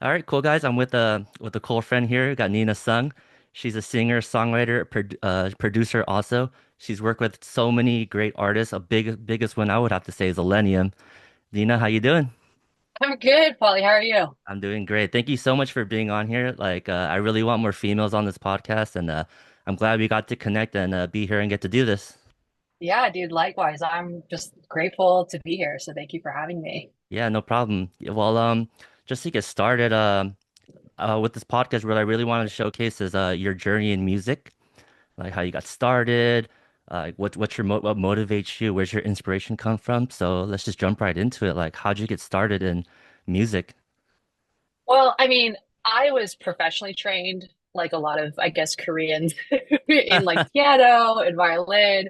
All right, cool guys. I'm with a cool friend here. Got Nina Sung. She's a singer, songwriter, producer also. She's worked with so many great artists. Biggest one I would have to say is Millennium. Nina, how you doing? I'm good, Polly. How are you? I'm doing great. Thank you so much for being on here. I really want more females on this podcast, and I'm glad we got to connect and be here and get to do this. Yeah, dude, likewise. I'm just grateful to be here. So thank you for having me. Yeah, no problem. Yeah, well, just to get started, with this podcast, what I really wanted to showcase is your journey in music. Like how you got started, what motivates you, where's your inspiration come from? So let's just jump right into it. Like, how'd you get started in music? Well, I mean, I was professionally trained, like a lot of, I guess, Koreans in like piano and violin.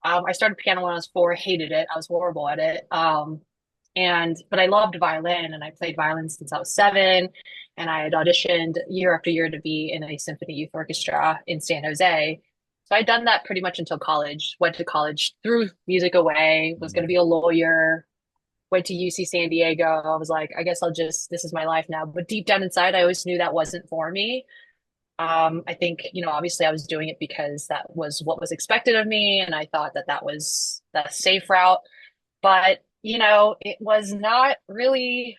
I started piano when I was four, hated it. I was horrible at it. But I loved violin and I played violin since I was seven. And I had auditioned year after year to be in a symphony youth orchestra in San Jose. So I'd done that pretty much until college. Went to college, threw music away, was going to Mm. be a lawyer, went to UC San Diego. I was like, I guess this is my life now. But deep down inside, I always knew that wasn't for me. I think, obviously I was doing it because that was what was expected of me. And I thought that that was the safe route. But, it was not really,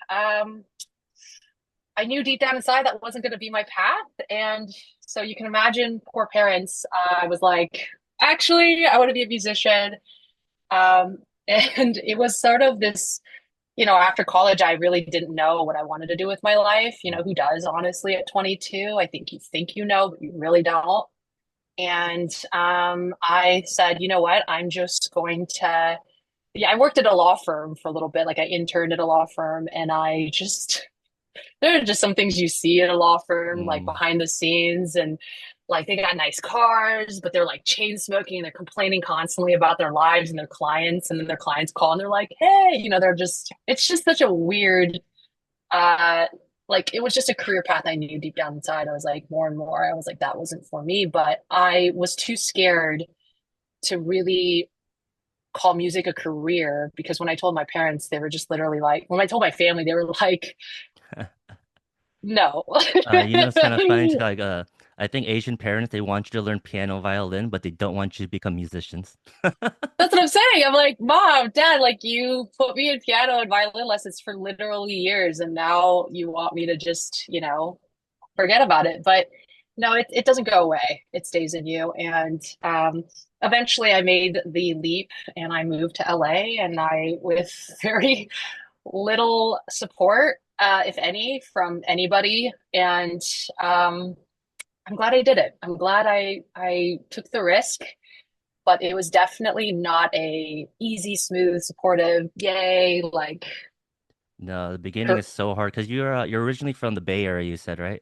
I knew deep down inside that wasn't going to be my path. And so you can imagine poor parents. I was like, actually, I want to be a musician. Um, and it was sort of this, after college, I really didn't know what I wanted to do with my life. Who does, honestly, at 22? I think you know, but you really don't. And I said, you know what? I'm just going to, yeah, I worked at a law firm for a little bit. Like I interned at a law firm, and there are just some things you see at a law firm, like Mm. behind the scenes, and like they got nice cars, but they're like chain smoking. They're complaining constantly about their lives and their clients, and then their clients call and they're like, "Hey, it's just such a weird, uh, like it was just a career path I knew deep down inside. I was like, more and more, I was like, that wasn't for me, but I was too scared to really call music a career because when I told my parents, they were just literally like, when I told my family, they were like, no. It's kind of funny to I think Asian parents they want you to learn piano, violin, but they don't want you to become musicians. That's what I'm saying. I'm like, Mom, Dad, like you put me in piano and violin lessons for literally years, and now you want me to just, forget about it. But no, it doesn't go away. It stays in you. And eventually I made the leap and I moved to LA and with very little support, if any, from anybody. And um, I'm glad I did it. I'm glad I took the risk, but it was definitely not a easy, smooth, supportive, yay, like No, the beginning is so hard because you're originally from the Bay Area, you said, right?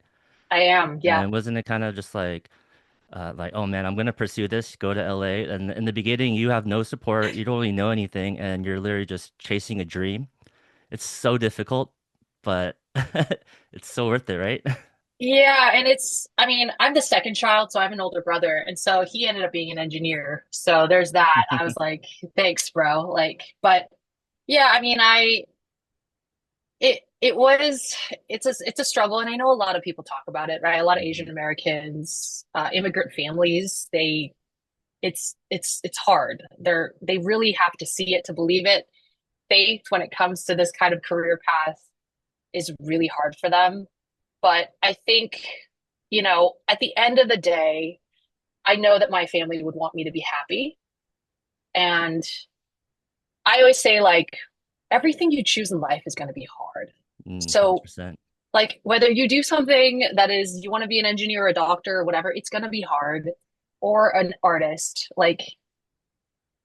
I am. Yeah. And wasn't it kind of just like, oh man, I'm gonna pursue this, go to LA. And in the beginning, you have no support, you don't really know anything, and you're literally just chasing a dream. It's so difficult, but it's so worth it, right? Yeah, and I mean, I'm the second child, so I have an older brother, and so he ended up being an engineer. So there's that. I was like, thanks, bro. Like, but yeah, I mean, it was it's a struggle, and I know a lot of people talk about it, right? A lot of Mhm. Asian Americans, immigrant families, it's hard. They really have to see it to believe it. Faith when it comes to this kind of career path is really hard for them. But I think, at the end of the day, I know that my family would want me to be happy. And I always say, like, everything you choose in life is going to be hard. So, 100%. like, whether you do something that is, you want to be an engineer or a doctor or whatever, it's going to be hard, or an artist. Like,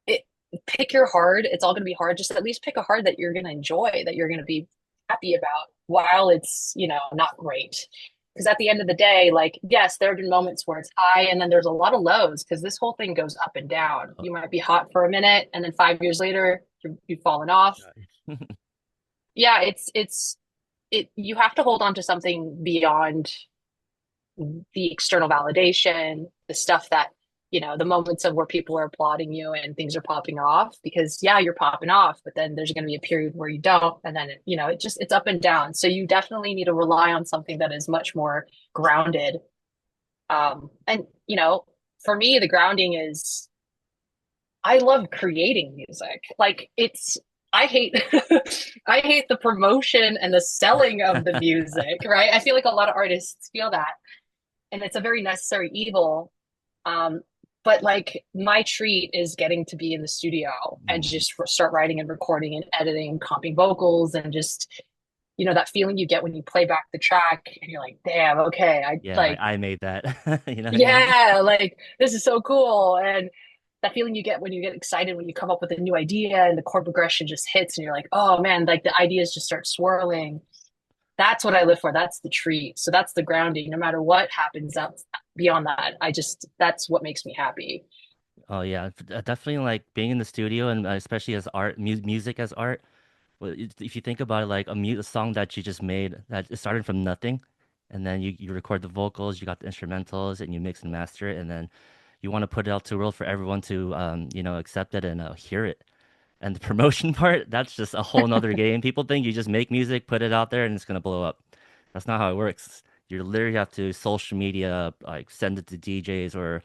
it, pick your hard. It's all going to be hard. Just at least pick a hard that you're going to enjoy, that you're going to be happy about while it's, not great. Because at the end of the day, like, yes, there have been moments where it's high and then there's a lot of lows because this whole thing goes up and down. Oh, You might be hot for a minute and then 5 years later, you've fallen off. God. Yeah, you have to hold on to something beyond the external validation, the stuff that the moments of where people are applauding you and things are popping off because yeah, you're popping off, but then there's going to be a period where you don't. And then, it's up and down. So you definitely need to rely on something that is much more grounded. And, for me, the grounding is I love creating music. Like I hate I hate the promotion and the selling of the music, right? I feel like a lot of artists feel that, and it's a very necessary evil. Um, but like my treat is getting to be in the studio and Mm. just start writing and recording and editing, comping vocals, and just that feeling you get when you play back the track and you're like, damn, okay, I Yeah, like like, I made that. You know what I mean? yeah, like this is so cool. And that feeling you get when you get excited when you come up with a new idea and the chord progression just hits and you're like, oh man, like the ideas just start swirling. That's what I live for. That's the treat. So that's the grounding. No matter what happens up beyond that, that's what makes me happy. Oh yeah, definitely like being in the studio and especially as art, mu music as art. Well, if you think about it, like a song that you just made that it started from nothing, and then you record the vocals, you got the instrumentals, and you mix and master it, and then you want to put it out to the world for everyone to accept it and hear it. And the promotion part, that's just a whole nother game. People think you just make music, put it out there, and it's gonna blow up. That's not how it works. You literally have to social media, like send it to DJs or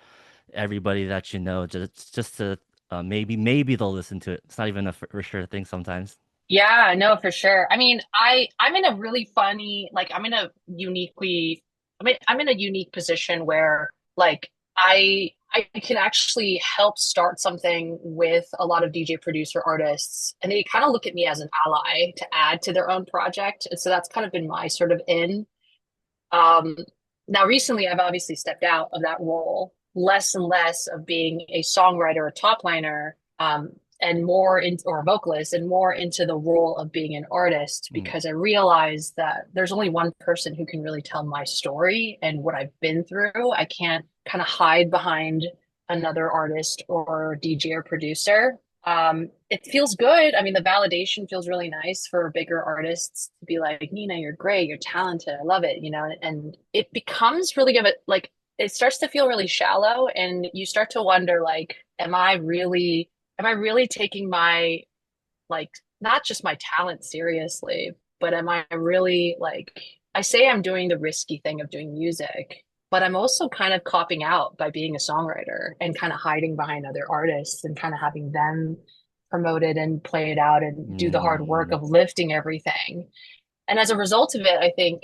everybody that you know, just to maybe they'll listen to it. It's not even a for sure thing sometimes. Yeah, no, for sure. I mean, I'm in a really funny, like I'm in a unique position where like I can actually help start something with a lot of DJ producer artists and they kind of look at me as an ally to add to their own project. And so that's kind of been my sort of in. Um, Now recently I've obviously stepped out of that role, less and less of being a songwriter, a top liner, and more in or a vocalist and more into the role of being an artist Mm, because I realized that there's only one person who can really tell my story and what I've been through. I can't kind of hide behind another artist or DJ or producer. It feels good. I mean, the validation feels really nice for bigger artists to be like, Nina, you're great, you're talented, I love it, and it becomes really good, like it starts to feel really shallow and you start to wonder like, am I really taking my like not just my talent seriously, but am I really like I say I'm doing the risky thing of doing music, but I'm also kind of copping out by being a songwriter and kind of hiding behind other artists and kind of having them promote it and play it out and do the hard work mm, of lifting everything. And as a result of it, I think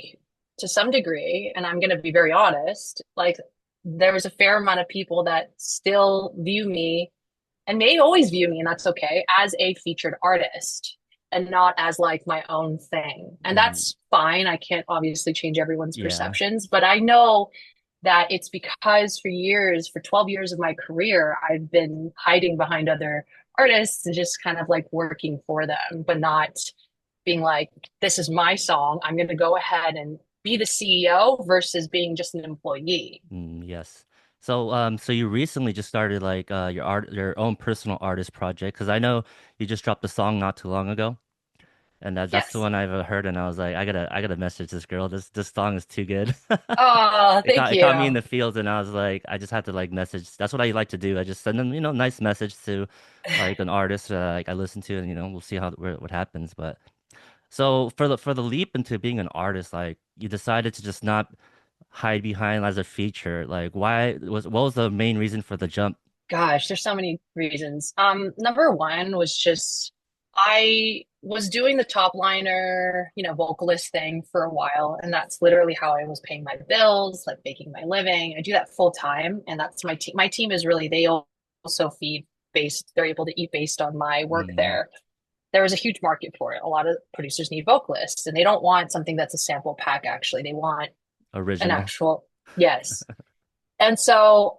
to some degree, and I'm going to be very honest, like there was a fair amount of people that still view me and may always view me, and that's okay, as a featured artist and not as like my own thing. And mm, that's fine. I can't obviously change everyone's yeah. perceptions, but I know that it's because for 12 years of my career, I've been hiding behind other artists and just kind of like working for them, but not being like, this is my song. I'm going to go ahead and be the CEO versus being just an employee. Yes. So you recently just started like your own personal artist project because I know you just dropped a song not too long ago, and that's the Yes. one I've heard, and I was like, I gotta message this girl. This song is too good. Oh, It thank caught it caught me in you. the fields, and I was like, I just had to like message. That's what I like to do. I just send them, nice message to like an artist like I listen to, and we'll see what happens. But so for the leap into being an artist, like you decided to just not hide behind as a feature. Like what was the main reason for the jump? Gosh, there's so many reasons. Number one was just I was doing the top liner, vocalist thing for a while, and that's literally how I was paying my bills, like making my living. I do that full time, and that's my team. My team is really they also feed based. They're able to eat based on my work Mm, there. There was a huge market for it. A lot of producers need vocalists, and they don't want something that's a sample pack. Actually, they want an original. actual yes. And so,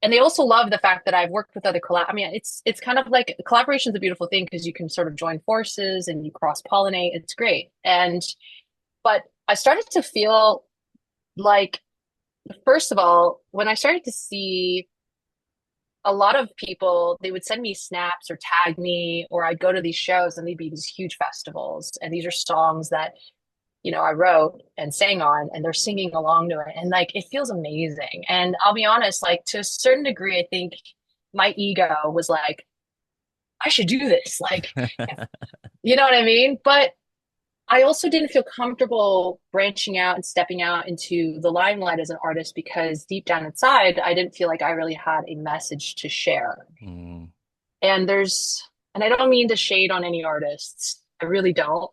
and they also love the fact that I've worked with other collab. I mean, it's kind of like collaboration is a beautiful thing because you can sort of join forces and you cross pollinate. It's great. And but I started to feel like, first of all, when I started to see a lot of people, they would send me snaps or tag me, or I'd go to these shows and they'd be these huge festivals, and these are songs that I wrote and sang on, and they're singing along to it. And like, it feels amazing. And I'll be honest, like, to a certain degree, I think my ego was like, I should do this. Like, you know what I mean? But I also didn't feel comfortable branching out and stepping out into the limelight as an artist because deep down inside, I didn't feel like I really had a message to share. Mm, And and I don't mean to shade on any artists, I really don't.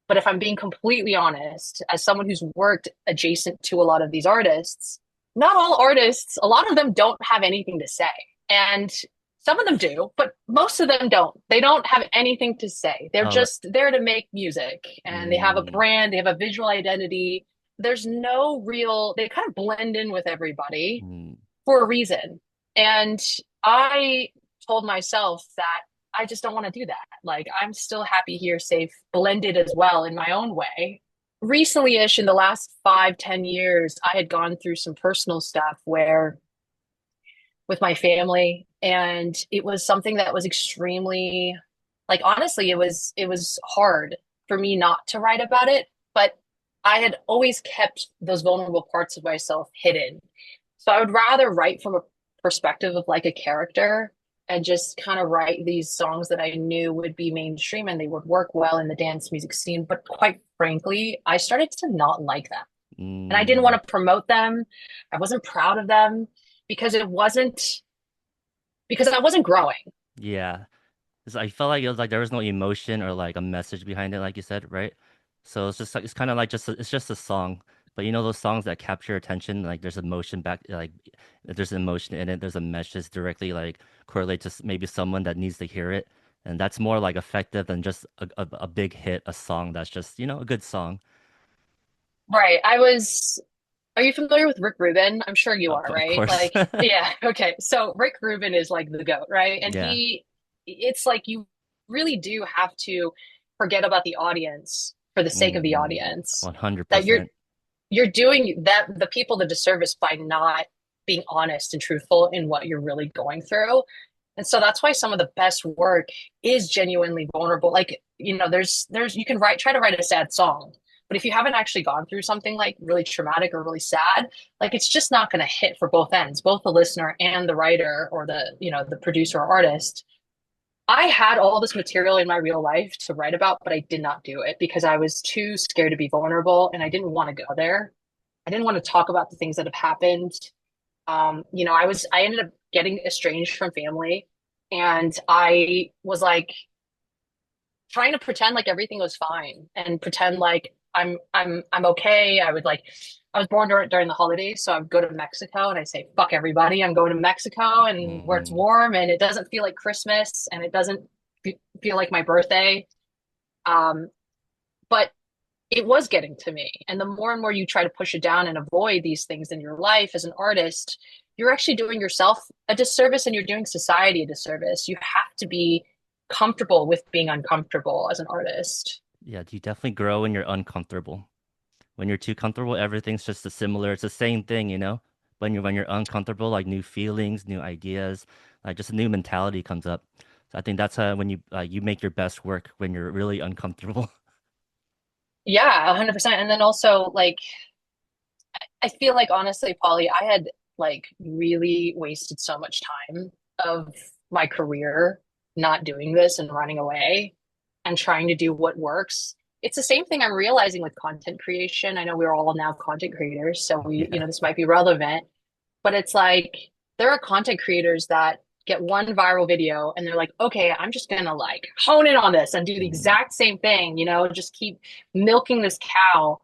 But if I'm being completely honest, as someone who's worked adjacent to a lot of these artists, not all artists, a lot of them don't have anything to say. And some of them do, but most of them don't. They don't have anything to say. They're oh, just there to make music and they have a mm, brand, they have a visual identity. There's no real, they kind of blend in with everybody mm, for a reason. And I told myself that I just don't want to do that. Like, I'm still happy here, safe, blended as well in my own way. Recently ish, in the last 5, 10 years, I had gone through some personal stuff where with my family, and it was something that was extremely, like, honestly, it was hard for me not to write about it, but I had always kept those vulnerable parts of myself hidden. So I would rather write from a perspective of like a character and just kind of write these songs that I knew would be mainstream and they would work well in the dance music scene. But quite frankly, I started to not like them. And I didn't want mm, to promote them. I wasn't proud of them because it wasn't because I wasn't growing. yeah. 'Cause I felt like it was like there was no emotion or like a message behind it, like you said, right? So it's just like it's kind of like it's just a song, but you know those songs that capture your attention, like there's emotion back, like there's emotion in it, there's a message directly like correlate to maybe someone that needs to hear it, and that's more like effective than just a big hit, a song that's just a good song. Right. Are you familiar with Rick Rubin? I'm sure you are, Of right? course, Like, yeah, okay. So Rick Rubin is like the GOAT, right? And yeah, it's like you really do have to forget about the audience for the sake of the mm, audience. That 100%. you're doing that the people the disservice by not being honest and truthful in what you're really going through. And so that's why some of the best work is genuinely vulnerable. Like, you can try to write a sad song, but if you haven't actually gone through something like really traumatic or really sad, like it's just not going to hit for both ends, both the listener and the writer or the producer or artist. I had all this material in my real life to write about, but I did not do it because I was too scared to be vulnerable and I didn't want to go there. I didn't want to talk about the things that have happened. I ended up getting estranged from family and I was like trying to pretend like everything was fine and pretend like I'm okay. I was born during the holidays, so I would go to Mexico and I say, fuck everybody. I'm going to Mexico and where it's Hmm. warm and it doesn't feel like Christmas and it doesn't feel like my birthday. Um, but it was getting to me. And the more and more you try to push it down and avoid these things in your life as an artist, you're actually doing yourself a disservice and you're doing society a disservice. You have to be comfortable with being uncomfortable as an artist. Yeah, you definitely grow when you're uncomfortable. When you're too comfortable, everything's just a similar. It's the same thing, you know. When you're uncomfortable, like new feelings, new ideas, like just a new mentality comes up. So I think that's when you make your best work when you're really uncomfortable. Yeah, 100%. And then also, like, I feel like honestly, Polly, I had like really wasted so much time of my career not doing this and running away and trying to do what works. It's the same thing I'm realizing with content creation. I know we're all now content creators, so Yeah. this might be relevant, but it's like there are content creators that get one viral video and they're like, okay, I'm just gonna like hone in on this and do the Mm, exact same thing, just keep milking this cow.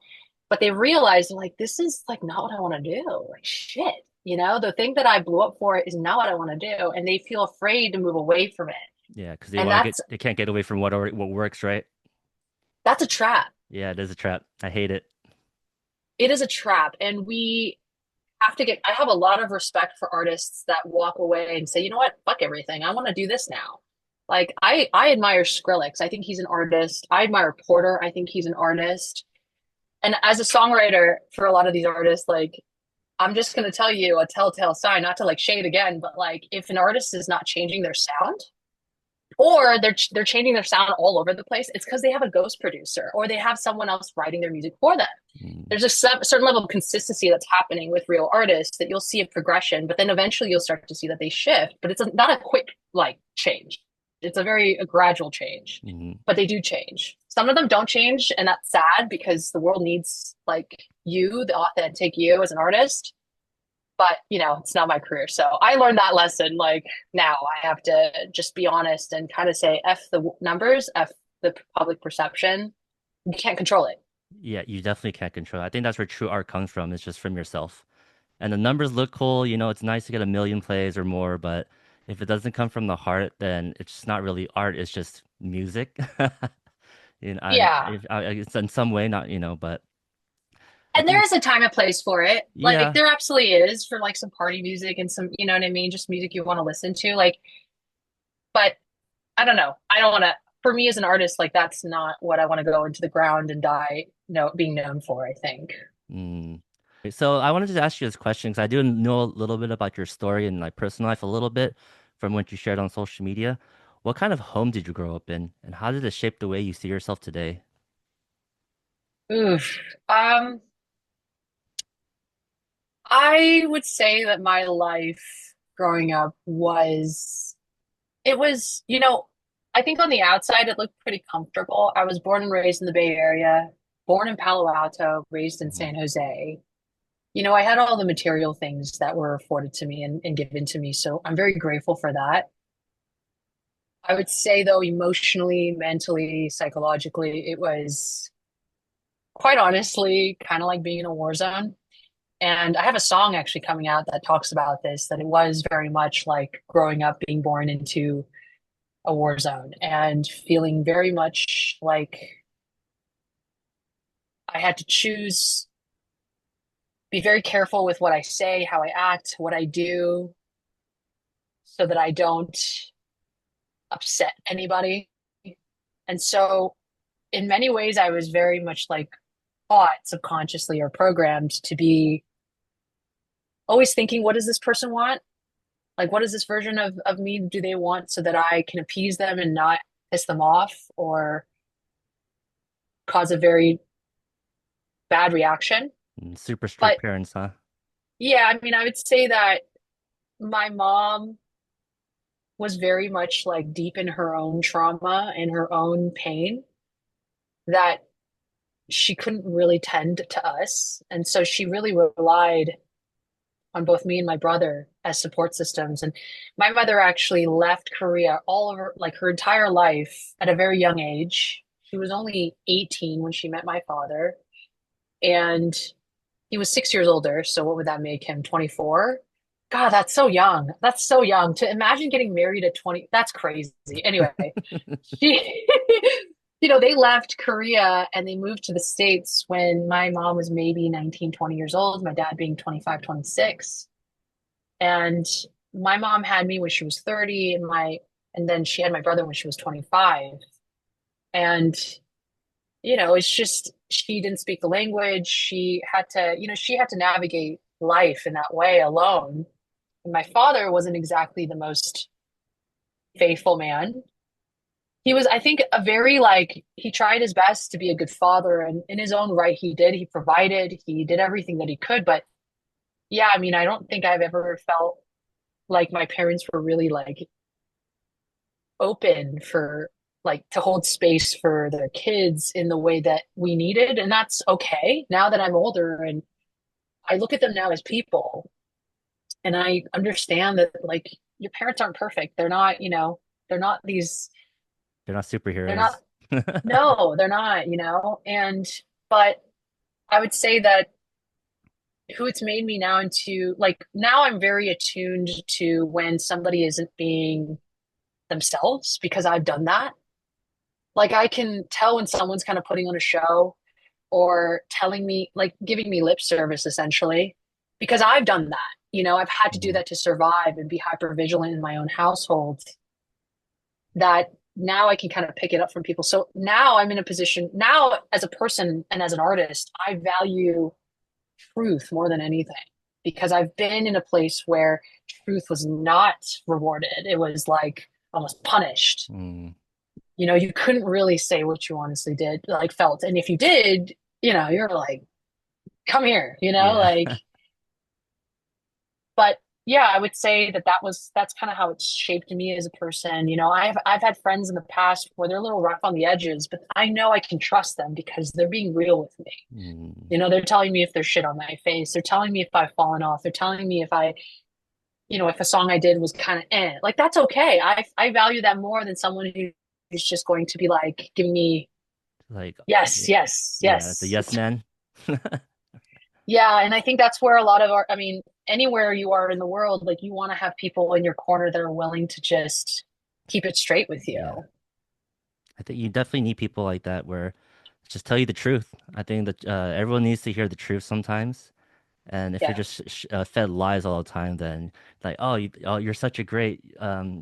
But they realize like this is like not what I want to do. Like shit, the thing that I blew up for is not what I want to do. And they feel afraid to move away from it. yeah, because And they can't get away from what works, right? that's a trap. Yeah, it is a trap. I hate it. It is a trap. And I have a lot of respect for artists that walk away and say, you know what, fuck everything. I want to do this now. Like I admire Skrillex. I think he's an artist. I admire Porter. I think he's an artist. And as a songwriter for a lot of these artists, like I'm just going to tell you a telltale sign, not to like shade again, but like if an artist is not changing their sound, or they're changing their sound all over the place. It's because they have a ghost producer or they have someone else writing their music for them. Mm, There's a certain level of consistency that's happening with real artists that you'll see a progression, but then eventually you'll start to see that they shift. But not a quick like change. It's a gradual change, mm. but they do change. Some of them don't change, and that's sad because the world needs like you, the authentic you as an artist. But it's not my career, so I learned that lesson. Like now, I have to just be honest and kind of say, "F the numbers, F the public perception." You can't control it. Yeah, you definitely can't control it. I think that's where true art comes from. It's just from yourself. And the numbers look cool, it's nice to get a million plays or more, but if it doesn't come from the heart, then it's just not really art, it's just music. Yeah. It's in some way not, but I And there think, is a time and place for it. Like yeah, there absolutely is for like some party music and some, you know what I mean, just music you want to listen to. Like, but I don't know. I don't want to, for me as an artist, like that's not what I want to go into the ground and die, being known for, I think. mm. So I wanted to ask you this question because I do know a little bit about your story and like personal life a little bit from what you shared on social media. What kind of home did you grow up in, and how did it shape the way you see yourself today? Oof. Um, I would say that my life growing up it was, I think on the outside it looked pretty comfortable. I was born and raised in the Bay Area, born in Palo Alto, raised in Mhm. San Jose. I had all the material things that were afforded to me and given to me. So I'm very grateful for that. I would say, though, emotionally, mentally, psychologically, it was quite honestly kind of like being in a war zone. And I have a song actually coming out that talks about this, that it was very much like growing up, being born into a war zone and feeling very much like I had to choose, be very careful with what I say, how I act, what I do, so that I don't upset anybody. And so, in many ways, I was very much like taught subconsciously or programmed to be always thinking, what does this person want? Like, what is this version of me do they want so that I can appease them and not piss them off or cause a very bad reaction? Super strict But parents, huh? yeah, I mean, I would say that my mom was very much like deep in her own trauma and her own pain that she couldn't really tend to us. And so she really relied on both me and my brother as support systems. And my mother actually left Korea all over like her entire life at a very young age. She was only 18 when she met my father, and he was 6 years older. So what would that make him? 24? God, that's so young. That's so young. To imagine getting married at 20, that's crazy. Anyway, she they left Korea and they moved to the States when my mom was maybe 19, 20 years old, my dad being 25, 26. And my mom had me when she was 30 and then she had my brother when she was 25. And it's just she didn't speak the language. She had to navigate life in that way alone. And my father wasn't exactly the most faithful man. He was, I think, a very like he tried his best to be a good father, and in his own right, he did. He provided, he did everything that he could. But yeah, I mean, I don't think I've ever felt like my parents were really like open for like to hold space for their kids in the way that we needed. And that's okay. Now that I'm older and I look at them now as people and I understand that like your parents aren't perfect. They're not these, They're not they're not, superheroes. no, they're not, but I would say that who it's made me now into, like, now I'm very attuned to when somebody isn't being themselves because I've done that. Like I can tell when someone's kind of putting on a show or telling me, like giving me lip service essentially, because I've done that. I've had to do Mhm. that to survive and be hyper vigilant in my own household that now I can kind of pick it up from people. So now I'm in a position now as a person and as an artist, I value truth more than anything because I've been in a place where truth was not rewarded. It was like, almost punished. Mm, You couldn't really say what you honestly did, like felt. And if you did, you're like, come here, yeah. but yeah, I would say that's kind of how it's shaped me as a person. I've had friends in the past where they're a little rough on the edges, but I know I can trust them because they're being real with me. Mm, They're telling me if there's shit on my face. They're telling me if I've fallen off. They're telling me if a song I did was kind of like that's okay. I value that more than someone who's just going to be like giving me like, yes, yes, yeah, the yes. yes man. Yeah, and I think that's where a lot of I mean, anywhere you are in the world, like you want to have people in your corner that are willing to just keep it straight with Yeah. you. I think you definitely need people like that where just tell you the truth. I think that everyone needs to hear the truth sometimes. And if you're Yeah. just fed lies all the time, then like, oh, you're such a great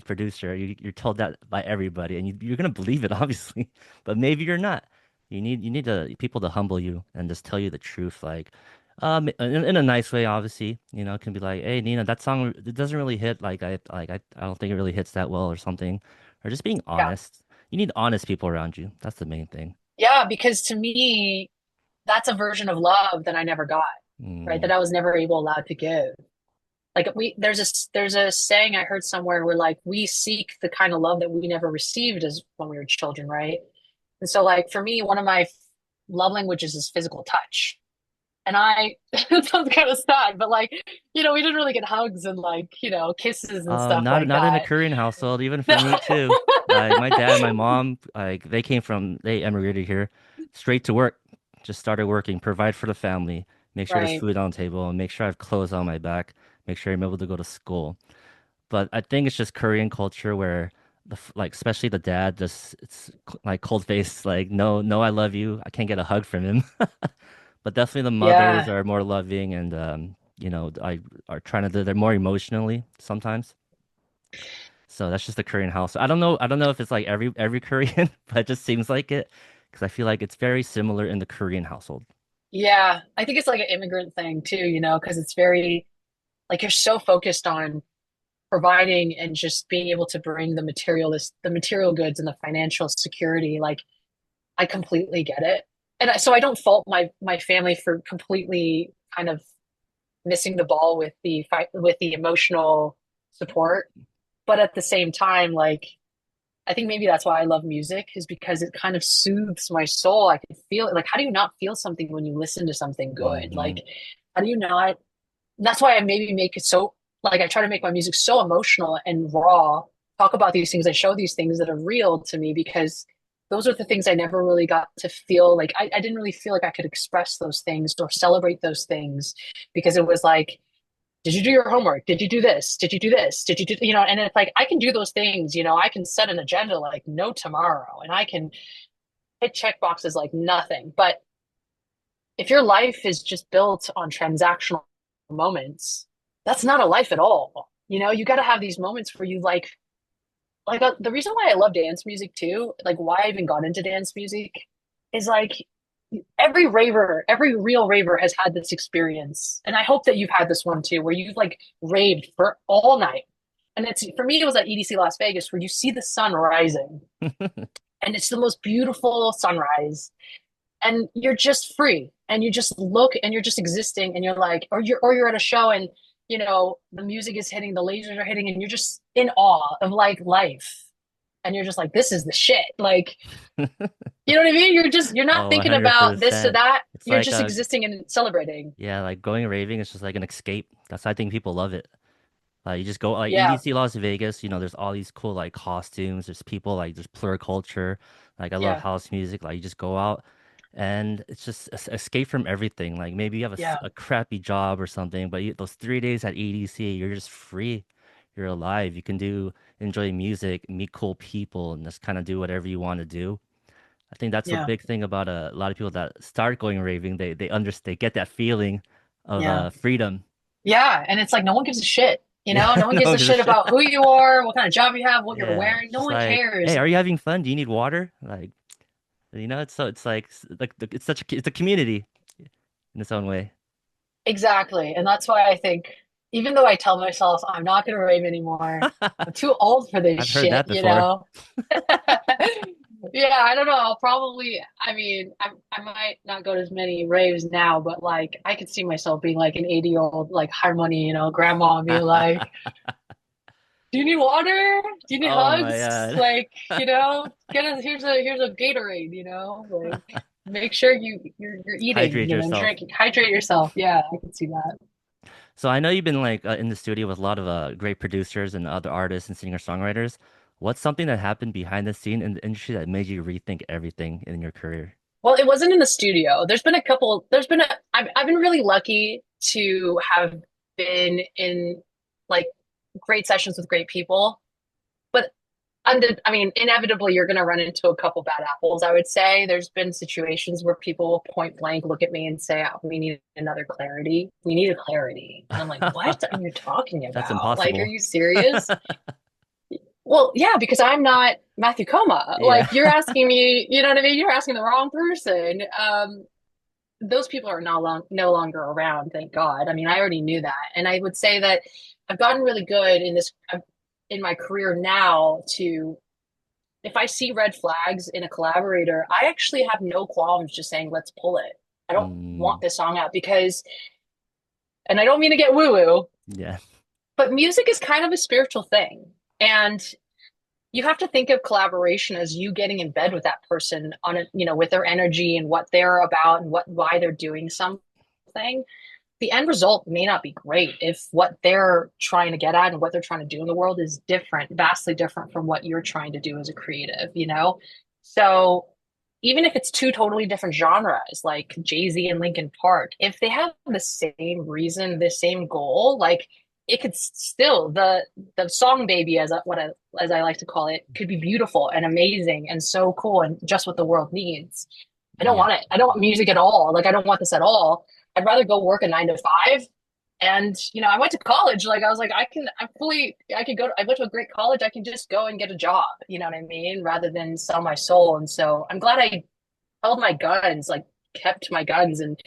producer. You're told that by everybody, and you're gonna believe it, obviously. But maybe you're not. You need people to humble you and just tell you the truth, like, in a nice way, obviously. It can be like, hey, Nina, that song it doesn't really hit. I don't think it really hits that well, or something. Or just being Yeah. honest. You need honest people around you. That's the main thing. Yeah, because to me, that's a version of love that I never got, right? Mm. That I was never able allowed to give. Like there's a saying I heard somewhere where like we seek the kind of love that we never received as when we were children, right? And so like for me, one of my love languages is physical touch. And it sounds kind of sad, but like, we didn't really get hugs and like, kisses and stuff Not like not in a that. Korean household, even No. for me too. My dad and my mom, like they emigrated here, straight to work, just started working, provide for the family, make sure there's Right. food on the table, and make sure I have clothes on my back, make sure I'm able to go to school. But I think it's just Korean culture where like especially the dad just like cold face, like no, no, I love you. I can't get a hug from him. But definitely the mothers Yeah. are more loving and I are trying to they're more emotionally sometimes. So that's just the Korean house. I don't know. I don't know if it's like every Korean, but it just seems like it because I feel like it's very similar in the Korean household. Yeah. I think it's like an immigrant thing too, because it's very like you're so focused on providing and just being able to bring the material goods and the financial security. Like I completely get it. And so I don't fault my family for completely kind of missing the ball with the emotional support. But at the same time, like I think maybe that's why I love music is because it kind of soothes my soul. I can feel it. Like, how do you not feel something when you listen to something good? Hmm. Like, how do you not? That's why I maybe make it so, like, I try to make my music so emotional and raw, talk about these things, I show these things that are real to me because those are the things I never really got to feel. Like, I didn't really feel like I could express those things or celebrate those things because it was like, did you do your homework? Did you do this? Did you do this? Did you do, and it's like, I can do those things, I can set an agenda like no tomorrow and I can hit check boxes like nothing. But if your life is just built on transactional moments, that's not a life at all. You got to have these moments where you the reason why I love dance music too, like why I even got into dance music is like every raver, every real raver has had this experience. And I hope that you've had this one too, where you've like raved for all night. And it's for me, it was at EDC Las Vegas where you see the sun rising and it's the most beautiful sunrise and you're just free and you just look and you're just existing and you're like or you're at a show and the music is hitting, the lasers are hitting and you're just in awe of like life and you're just like this is the shit, like you know what I mean, you're not Oh, thinking about this or 100%. that, It's you're like just existing and celebrating. yeah, like going raving is just like an escape. That's why I think people love it. You just go like Yeah, EDC Las Vegas, there's all these cool like costumes, there's people like there's pluriculture. Like I love yeah, house music. Like you just go out and it's just escape from everything. Like maybe you have yeah, a crappy job or something, but those 3 days at EDC, you're just free. You're alive. You can enjoy music, meet cool people, and just kind of do whatever you want to do. I think that's a yeah, big thing about a lot of people that start going raving. They understand, they get that feeling of yeah, freedom. yeah, and it's like no one gives a shit, Yeah, no one no gives one a gives a shit shit. about who you are, what kind of job you have, what you're Yeah, wearing, it's no just one like, hey, cares. are you having fun? Do you need water? Like, it's like it's such a it's a community in its own way. Exactly. And that's why I think even though I tell myself I'm not going to rave anymore, I'm too old for this I've heard shit, that you before. know? Yeah, I don't know. I'll probably, I mean, I might not go to as many raves now, but like I could see myself being like an 80-year-old like harmony, grandma and being like, "Do you need water? Do you need Oh my hugs? God. Like, get us here's a Gatorade, like make sure you're eating, Hydrate yourself. drinking, hydrate yourself." Yeah, I can see that. So I know you've been like in the studio with a lot of great producers and other artists and singer-songwriters. What's something that happened behind the scene in the industry that made you rethink everything in your career? Well, it wasn't in the studio. I've been really lucky to have been in like great sessions with great people. But I mean, inevitably you're going to run into a couple bad apples, I would say. There's been situations where people will point blank look at me and say, "Oh, we need another clarity. We need a clarity." And I'm like, "What are you talking That's about? Like, are impossible. you serious?" Well, yeah, because I'm not Matthew Coma. Yeah. Like, you're asking me, you know what I mean? You're asking the wrong person. Those people are no longer around, thank God. I mean, I already knew that. And I would say that I've gotten really good in my career now to, if I see red flags in a collaborator, I actually have no qualms just saying, let's pull it. I don't want Mm, this song out because, and I don't mean to get woo woo, yeah. but music is kind of a spiritual thing. And you have to think of collaboration as you getting in bed with that person on a, with their energy and what they're about and why they're doing something. The end result may not be great if what they're trying to get at and what they're trying to do in the world is different, vastly different from what you're trying to do as a creative. So even if it's two totally different genres, like Jay-Z and Linkin Park, if they have the same reason, the same goal, like it could still the song baby as I like to call it could be beautiful and amazing and so cool and just what the world needs. I don't Yeah. want it. I don't want music at all. Like I don't want this at all. I'd rather go work a 9 to 5. And I went to college. Like I was like, I could go. I went to a great college. I can just go and get a job. You know what I mean? Rather than sell my soul. And so I'm glad I held my guns, like kept my guns and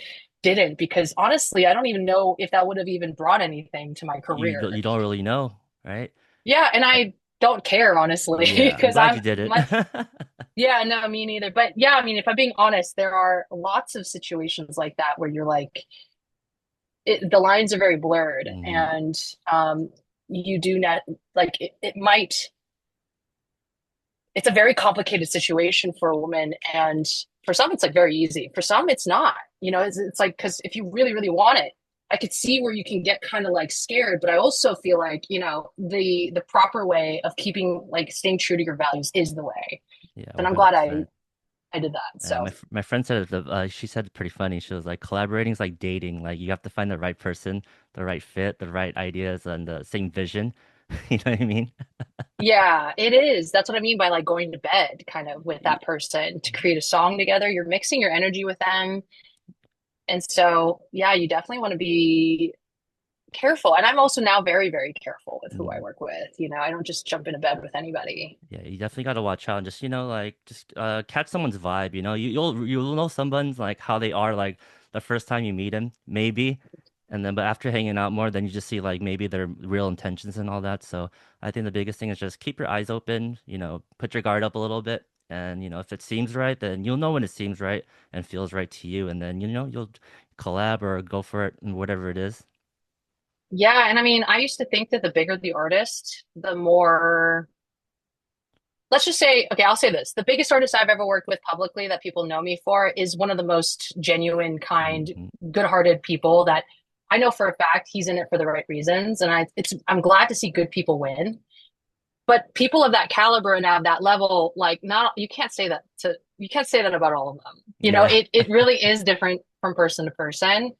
didn't, because honestly, I don't even know if that would have even brought anything to my You career. don't really know, right? Yeah, and Uh, I don't care honestly Yeah, I'm because glad you I'm did it. much. Yeah, no, me neither. But yeah, I mean, if I'm being honest, there are lots of situations like that where you're like, the lines are very blurred, Hmm. and you do not like it might. It's a very complicated situation for a woman, and for some it's like very easy. For some, it's not. It's like, because if you really, really want it, I could see where you can get kind of like scared, but I also feel like the proper way of keeping, like, staying true to your values is the way. Yeah, And I'm glad I 100%. I did that. So My friend said she said it pretty funny. She was like, collaborating is like dating. Like you have to find the right person, the right fit, the right ideas, and the same vision. You know what I mean? yeah, it is. That's what I mean by like going to bed kind of with that person to create a song together. You're mixing your energy with them. And so, yeah, you definitely want to be careful. And I'm also now very, very careful with who I Mm. work with. I don't just jump into bed with anybody. Yeah, you definitely got to watch out and just, like just catch someone's vibe, you'll know someone's like how they are like the first time you meet them, maybe. And then but after hanging out more, then you just see like maybe their real intentions and all that. So I think the biggest thing is just keep your eyes open, put your guard up a little bit. And if it seems right, then you'll know when it seems right and feels right to you. And then you'll collab or go for it and whatever it is. Yeah. And I mean, I used to think that the bigger the artist, the more, let's just say, okay, I'll say this. The biggest artist I've ever worked with publicly that people know me for is one of the most genuine, kind, Hmm. good-hearted people that I know for a fact he's in it for the right reasons. And I'm glad to see good people win. But people of that caliber and at that level, like, not, you can't say that about all of them. Yeah. It really is different from person to person.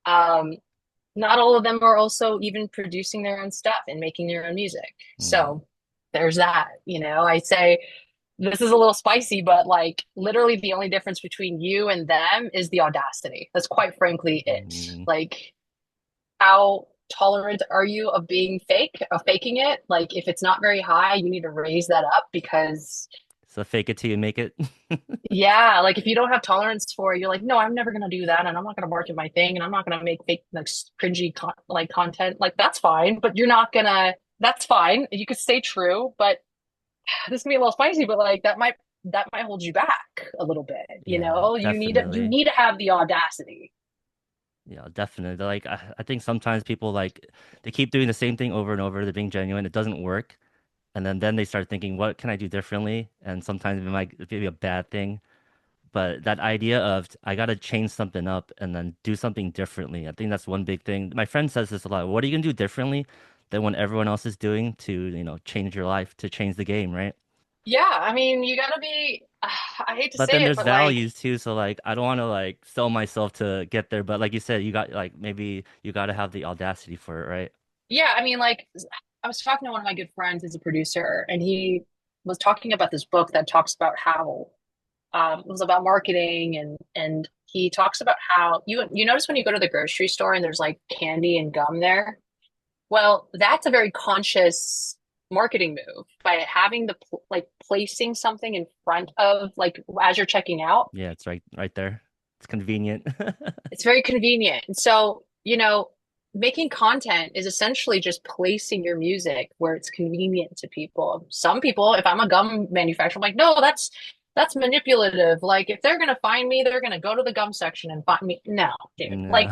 Um, Not all of them are also even producing their own stuff and making their own music. Mm-hmm. So there's that. I say this is a little spicy, but like literally the only difference between you and them is the audacity. That's quite frankly it. Like, how tolerant are you of being fake, of faking it? Like, if it's not very high, you need to raise that up because So fake it till you make it. Yeah, like if you don't have tolerance for it, you're like, no, I'm never gonna do that, and I'm not gonna market my thing, and I'm not gonna make fake like cringy content. Like that's fine, but you're not gonna. That's fine. You could stay true, but this can be a little spicy. But like that might hold you back a little bit. You Yeah, know, you definitely. need to have the audacity. Yeah, definitely. Like I think sometimes people like they keep doing the same thing over and over. They're being genuine. It doesn't work. And then they start thinking, what can I do differently? And sometimes it might be a bad thing. But that idea of I gotta change something up and then do something differently. I think that's one big thing. My friend says this a lot. What are you gonna do differently than what everyone else is doing to, change your life, to change the game, right? Yeah, I mean, you gotta be. I hate to But say then it, there's but like, values too. So like I don't want to like sell myself to get there. But like you said, you got like maybe you got to have the audacity for it, right? yeah, I mean, like, I was talking to one of my good friends who's a producer, and he was talking about this book that talks about how it was about marketing, and he talks about how you notice when you go to the grocery store and there's like candy and gum there. Well, that's a very conscious marketing move by having like placing something in front of like as you're checking out. Yeah, it's right there. It's convenient. It's very convenient. And so, making content is essentially just placing your music where it's convenient to people. Some people, if I'm a gum manufacturer, I'm like, no, that's manipulative. Like if they're gonna find me, they're gonna go to the gum section and find me. No, dude. No. Like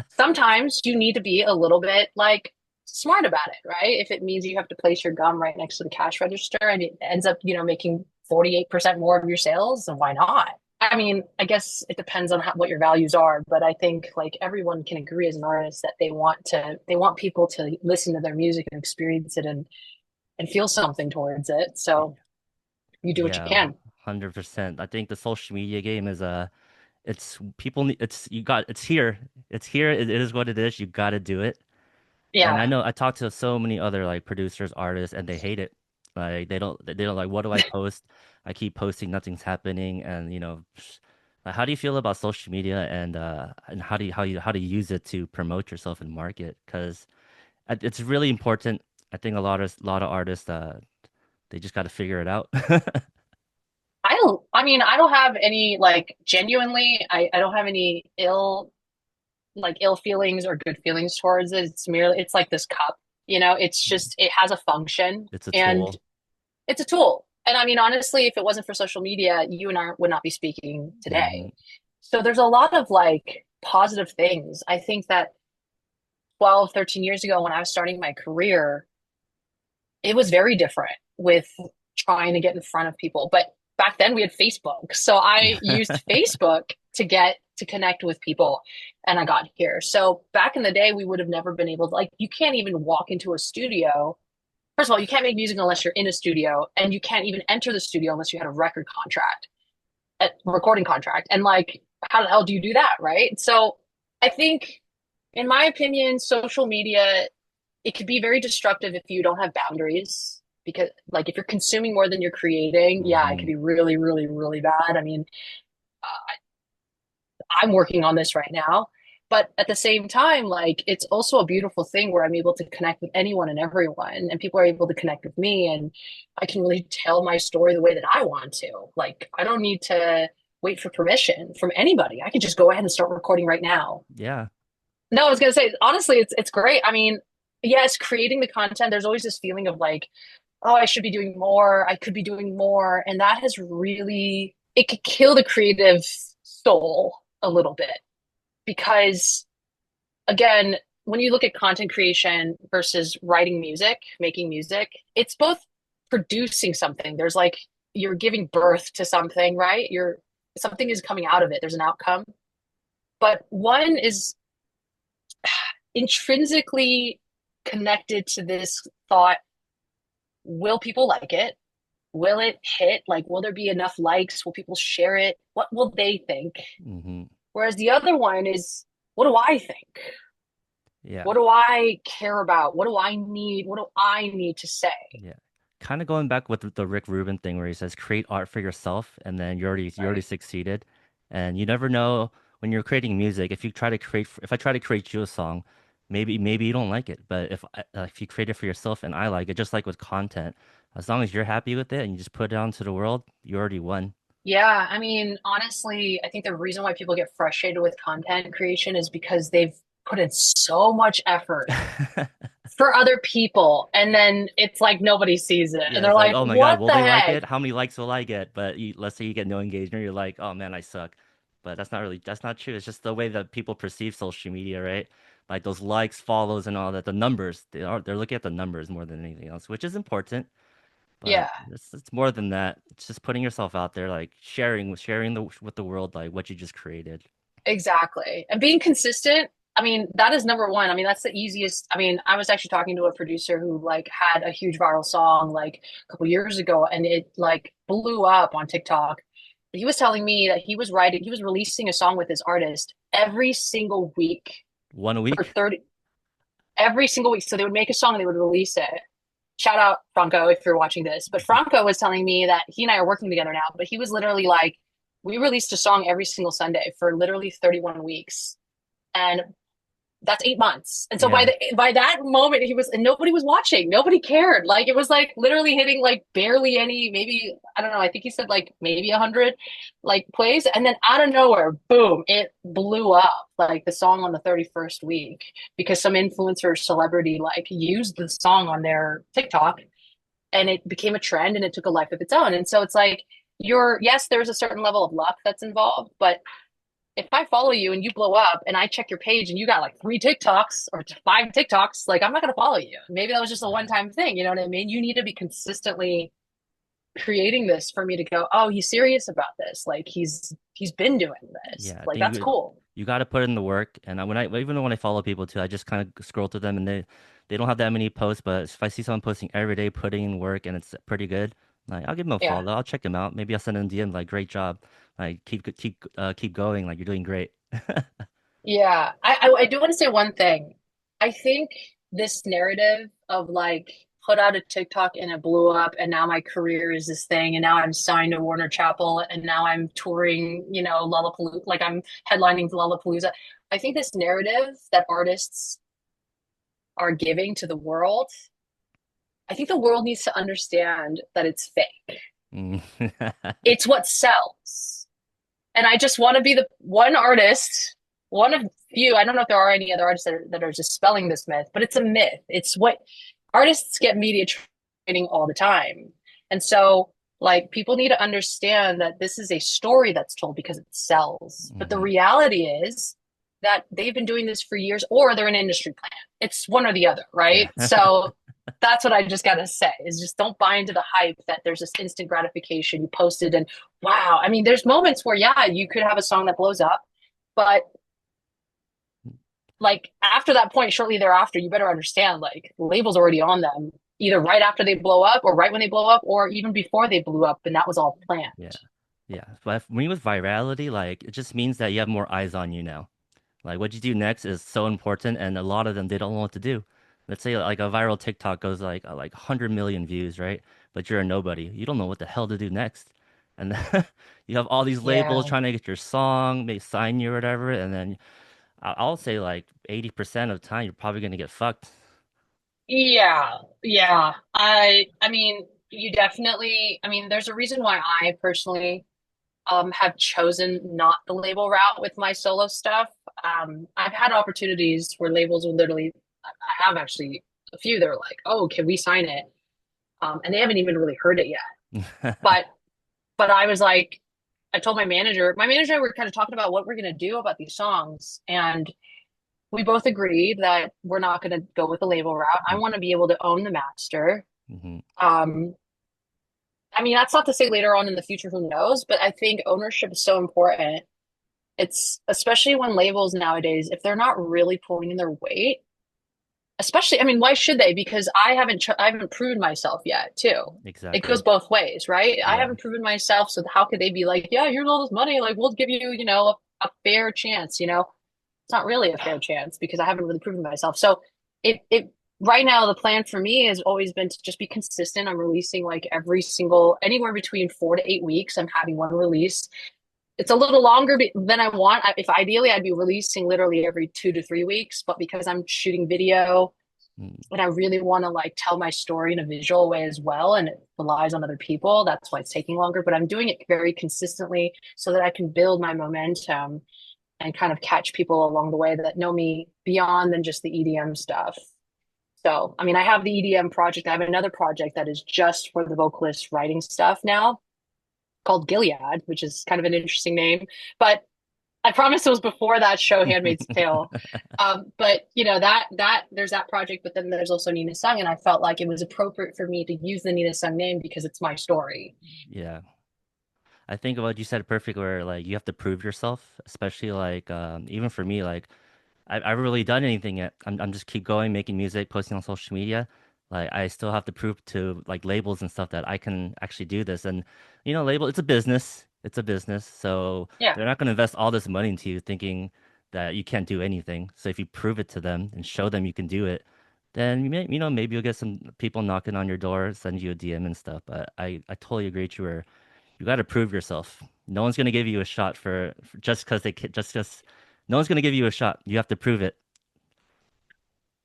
sometimes you need to be a little bit like smart about it, right? If it means you have to place your gum right next to the cash register and it ends up, making 48% more of your sales, then why not? I mean, I guess it depends on what your values are, but I think like everyone can agree as an artist that they want people to listen to their music and experience it and feel something towards it. So you do what you Yeah, can. 100%. I think the social media game is it's people it's you got it's here. It's here. It is what it is. You got to do it. And Yeah. I know I talked to so many other like producers, artists, and they hate it. Like they don't like what do I post? I keep posting, nothing's happening, and like, how do you feel about social media and how do you use it to promote yourself and market? Because it's really important. I think a lot of artists they just got to figure it out. I mean, I don't have any like genuinely, I don't have any ill feelings or good feelings towards it. It's like this cup, it's just, it has a function It's a and tool. it's a tool. And I mean, honestly, if it wasn't for social media, you and I would not be speaking Hmm. today. So there's a lot of like positive things. I think that 12, 13 years ago when I was starting my career, it was very different with trying to get in front of people. But back then we had Facebook. So I used Facebook to connect with people and I got here. So back in the day, we would have never been able to, like, you can't even walk into a studio. First of all, you can't make music unless you're in a studio, and you can't even enter the studio unless you had a record contract, a recording contract. And like, how the hell do you do that, right? So I think, in my opinion, social media, it could be very destructive if you don't have boundaries. Because like if you're consuming more than you're creating, yeah, it could Hmm. be really, really, really bad. I mean, uh, I'm working on this right now. But at the same time, like it's also a beautiful thing where I'm able to connect with anyone and everyone, and people are able to connect with me, and I can really tell my story the way that I want to. Like, I don't need to wait for permission from anybody. I can just go ahead and start recording right now. Yeah. No, I was gonna say, honestly, it's great. I mean, yes, creating the content, there's always this feeling of like, oh, I should be doing more, I could be doing more. And that has really, it could kill the creative soul a little bit because again, when you look at content creation versus writing music, making music, it's both producing something. There's like you're giving birth to something, right? You're something is coming out of it. There's an outcome. But one is intrinsically connected to this thought, will people like it? Will it hit? Like, will there be enough likes? Will people share it? What will they think? Hmm. Whereas the other one is, what do I think? Yeah. What do I care about? What do I need? What do I need to say? Yeah. Kind of going back with the Rick Rubin thing where he says create art for yourself and then you already Right. succeeded. And you never know when you're creating music, if I try to create you a song, maybe you don't like it. But if you create it for yourself and I like it, just like with content, As long as you're happy with it and you just put it out into the world, you already won. Yeah, I mean, honestly, I think the reason why people get frustrated with content creation is because they've put in so much effort for other people, and then it's like nobody sees it, and Yeah, they're it's like, like, oh my God, "What will the they like heck?" it? How many likes will I get? But let's say you get no engagement, you're like, oh man, I suck. But that's not true. It's just the way that people perceive social media, right? Like those likes, follows, and all that. The numbers, they're looking at the numbers more than anything else, which is important. But Yeah, it's more than that. It's just putting yourself out there, like sharing with the world, like what you just created. exactly. And being consistent, I mean, that is number one. I mean, that's the easiest. I mean, I was actually talking to a producer who like had a huge viral song like a couple years ago, and it like blew up on TikTok. He was telling me that he was releasing a song with this artist every single week One a for week. 30, every single week. So they would make a song and they would release it. Shout out Franco if you're watching this. But Franco was telling me that he and I are working together now, but he was literally like, we released a song every single Sunday for literally 31 weeks. And that's 8 months. And so Yeah. by that moment, he was and nobody was watching. Nobody cared. Like it was like literally hitting like barely any, maybe I don't know. I think he said like maybe 100 like plays, and then out of nowhere, boom! It blew up. Like the song on the 31st week because some influencer celebrity like used the song on their TikTok, and it became a trend and it took a life of its own. And so it's like you're yes, there's a certain level of luck that's involved, but if I follow you and you blow up and I check your page and you got like 3 TikToks or 5 TikToks, like I'm not going to follow you. Maybe that was just a one time thing. You know what I mean? You need to be consistently creating this for me to go, oh, he's serious about this. Like he's been doing this. Yeah, I Like think that's cool. you got to put in the work. And when I even when I follow people too, I just kind of scroll through them and they don't have that many posts. But if I see someone posting every day, putting in work, and it's pretty good, like I'll give them a Yeah. follow. I'll check them out. Maybe I'll send them a DM like, great job, like keep going, like you're doing great. Yeah. I do want to say one thing. I think this narrative of like put out a TikTok and it blew up and now my career is this thing and now I'm signed to Warner Chapel and now I'm touring, Lollapalooza, like I'm headlining Lollapalooza. I think this narrative that artists are giving to the world, I think the world needs to understand that it's fake. Mm. It's what sells. And I just want to be the one artist, one of few. I don't know if there are any other artists that are just spelling this myth, but it's a myth. It's what artists get media training all the time. And so, like, people need to understand that this is a story that's told because it sells. But the Hmm. reality is that they've been doing this for years or they're an industry plant. It's one or the other, Yeah. right? So, that's what I just got to say is just don't buy into the hype that there's this instant gratification. You posted and wow. I mean, there's moments where, yeah, you could have a song that blows up, but like after that point, shortly thereafter, you better understand like the label's already on them, either right after they blow up or right when they blow up or even before they blew up. And that was all planned. Yeah. Yeah. But for me with virality, like it just means that you have more eyes on you now. Like what you do next is so important, and a lot of them they don't know what to do. Let's say like a viral TikTok goes like 100 million views, right? But you're a nobody. You don't know what the hell to do next, and then you have all these labels Yeah. trying to get your song, may sign you or whatever, and then I'll say like 80% of the time you're probably gonna get fucked. Yeah. Yeah. I mean, you definitely, I mean, there's a reason why I personally have chosen not the label route with my solo stuff. I've had opportunities where labels will literally, I have actually a few that are like, oh, can we sign it? And they haven't even really heard it yet. But I was like, I told my manager and I were kind of talking about what we're gonna do about these songs, and we both agreed that we're not gonna go with the label route. I want to be able to own the master. Hmm. Um, I mean, that's not to say later on in the future, who knows, but I think ownership is so important. It's especially when labels nowadays, if they're not really pulling in their weight, especially, I mean, why should they? Because I haven't proven myself yet, too. It goes Exactly. both ways, right? I Yeah. haven't proven myself, so how could they be like, yeah, here's all this money, like we'll give you, a fair chance, It's not really a fair chance because I haven't really proven myself. So it right now the plan for me has always been to just be consistent. I'm releasing like every single anywhere between 4 to 8 weeks. I'm having one release. It's a little longer than I want. If ideally I'd be releasing literally every 2 to 3 weeks, but because I'm shooting video, Mm, and I really want to like tell my story in a visual way as well, and it relies on other people. That's why it's taking longer, but I'm doing it very consistently so that I can build my momentum and kind of catch people along the way that know me beyond than just the EDM stuff. So, I mean, I have the EDM project. I have another project that is just for the vocalist writing stuff now called Gilead, which is kind of an interesting name. But I promise it was before that show, Handmaid's Tale. But you know that there's that project, but then there's also Nina Sung, and I felt like it was appropriate for me to use the Nina Sung name because it's my story. yeah. I think what you said perfect where like you have to prove yourself, especially like even for me, like I haven't really done anything yet. I'm just keep going, making music, posting on social media. Like I still have to prove to like labels and stuff that I can actually do this. And label it's a business. It's a business. So Yeah. they're not gonna invest all this money into you thinking that you can't do anything. So if you prove it to them and show them you can do it, then maybe you'll get some people knocking on your door, send you a DM and stuff. But I totally agree with you where you got to prove yourself. No one's gonna give you a shot for just because just no one's gonna give you a shot. You have to prove it.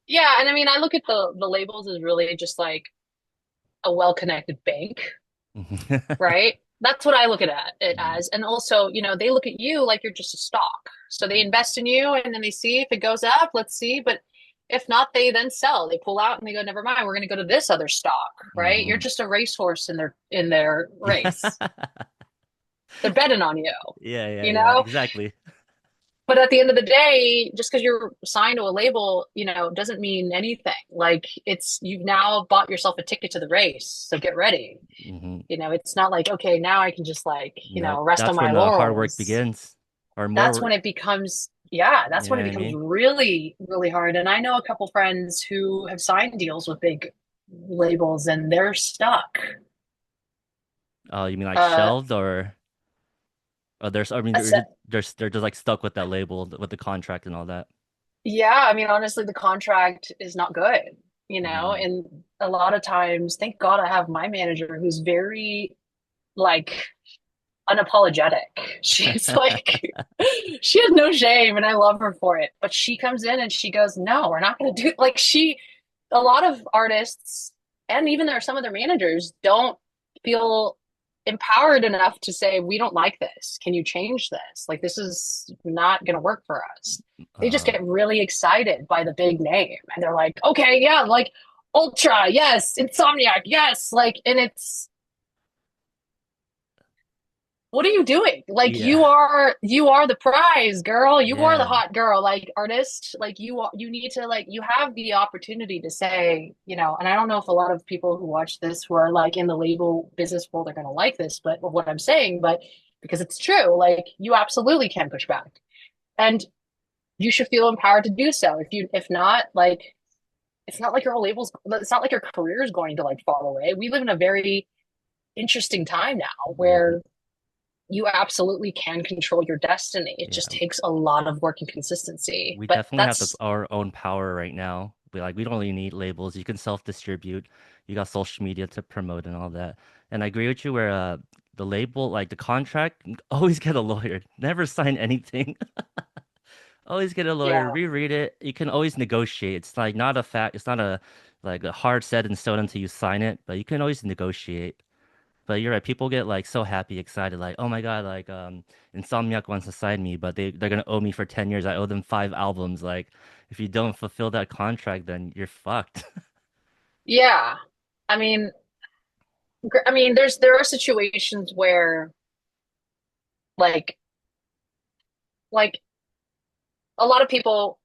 Yeah, and I mean, I look at the labels as really just like a well-connected bank, right? That's what I look at it Mhm. as. And also, you know, they look at you like you're just a stock. So they invest in you and then they see if it goes up, let's see. But if not, they then sell. They pull out and they go, never mind, we're gonna go to this other stock, right? You're Mhm. just a racehorse in their race. They're betting on you, Yeah, yeah, you yeah. know? Exactly. But at the end of the day, just because you're signed to a label, you know, doesn't mean anything. Like it's you've now bought yourself a ticket to the race. So get ready. Hmm. You know, it's not like, okay, now I can just like, you Nope. know, rest on That's my when the hard work laurels. begins, or more That's work. when it becomes, yeah, that's You know when what it I becomes mean? really, really hard. And I know a couple friends who have signed deals with big labels and they're stuck. Oh, you mean like Uh, shelved or there's I mean I said, they're just like stuck with that label with the contract and all that. yeah, I mean, honestly, the contract is not good, you know, Mm. and a lot of times, thank God I have my manager who's very like unapologetic. She's like, she has no shame, and I love her for it. But she comes in and she goes, "No, we're not going to do like she." A lot of artists, and even there are some of their managers, don't feel empowered enough to say, "We don't like this. Can you change this? Like this is not going to work for us." They just Uh, get really excited by the big name, and they're like, "Okay, yeah, like." Ultra, yes, Insomniac, yes, like, and it's what are you doing? Like yeah, you are the prize, girl. You are the yeah. hot girl, like artist. Like you need to like you have the opportunity to say, you know, and I don't know if a lot of people who watch this who are like in the label business world are gonna like this, but what I'm saying, but because it's true, like you absolutely can push back. And you should feel empowered to do so. If not, like it's not like your whole label's it's not like your career is going to like fall away. We live in a very interesting time now Hmm. where you absolutely can control your destiny. It Yeah. just takes a lot of work and consistency. We But definitely have that's, our own power right now. We don't really need labels. You can self-distribute. You got social media to promote and all that. And I agree with you where the label, like the contract, always get a lawyer. Never sign anything. Always get a lawyer, yeah. reread it. You can always negotiate. It's like not a fact. It's not a like a hard set in stone until you sign it, but you can always negotiate. But you're right. People get like so happy, excited, like, oh my God, like Insomniac wants to sign me, but they're gonna owe me for 10 years. I owe them 5 albums. Like if you don't fulfill that contract, then you're fucked. Yeah. I mean, I mean, there are situations where like, like a lot of people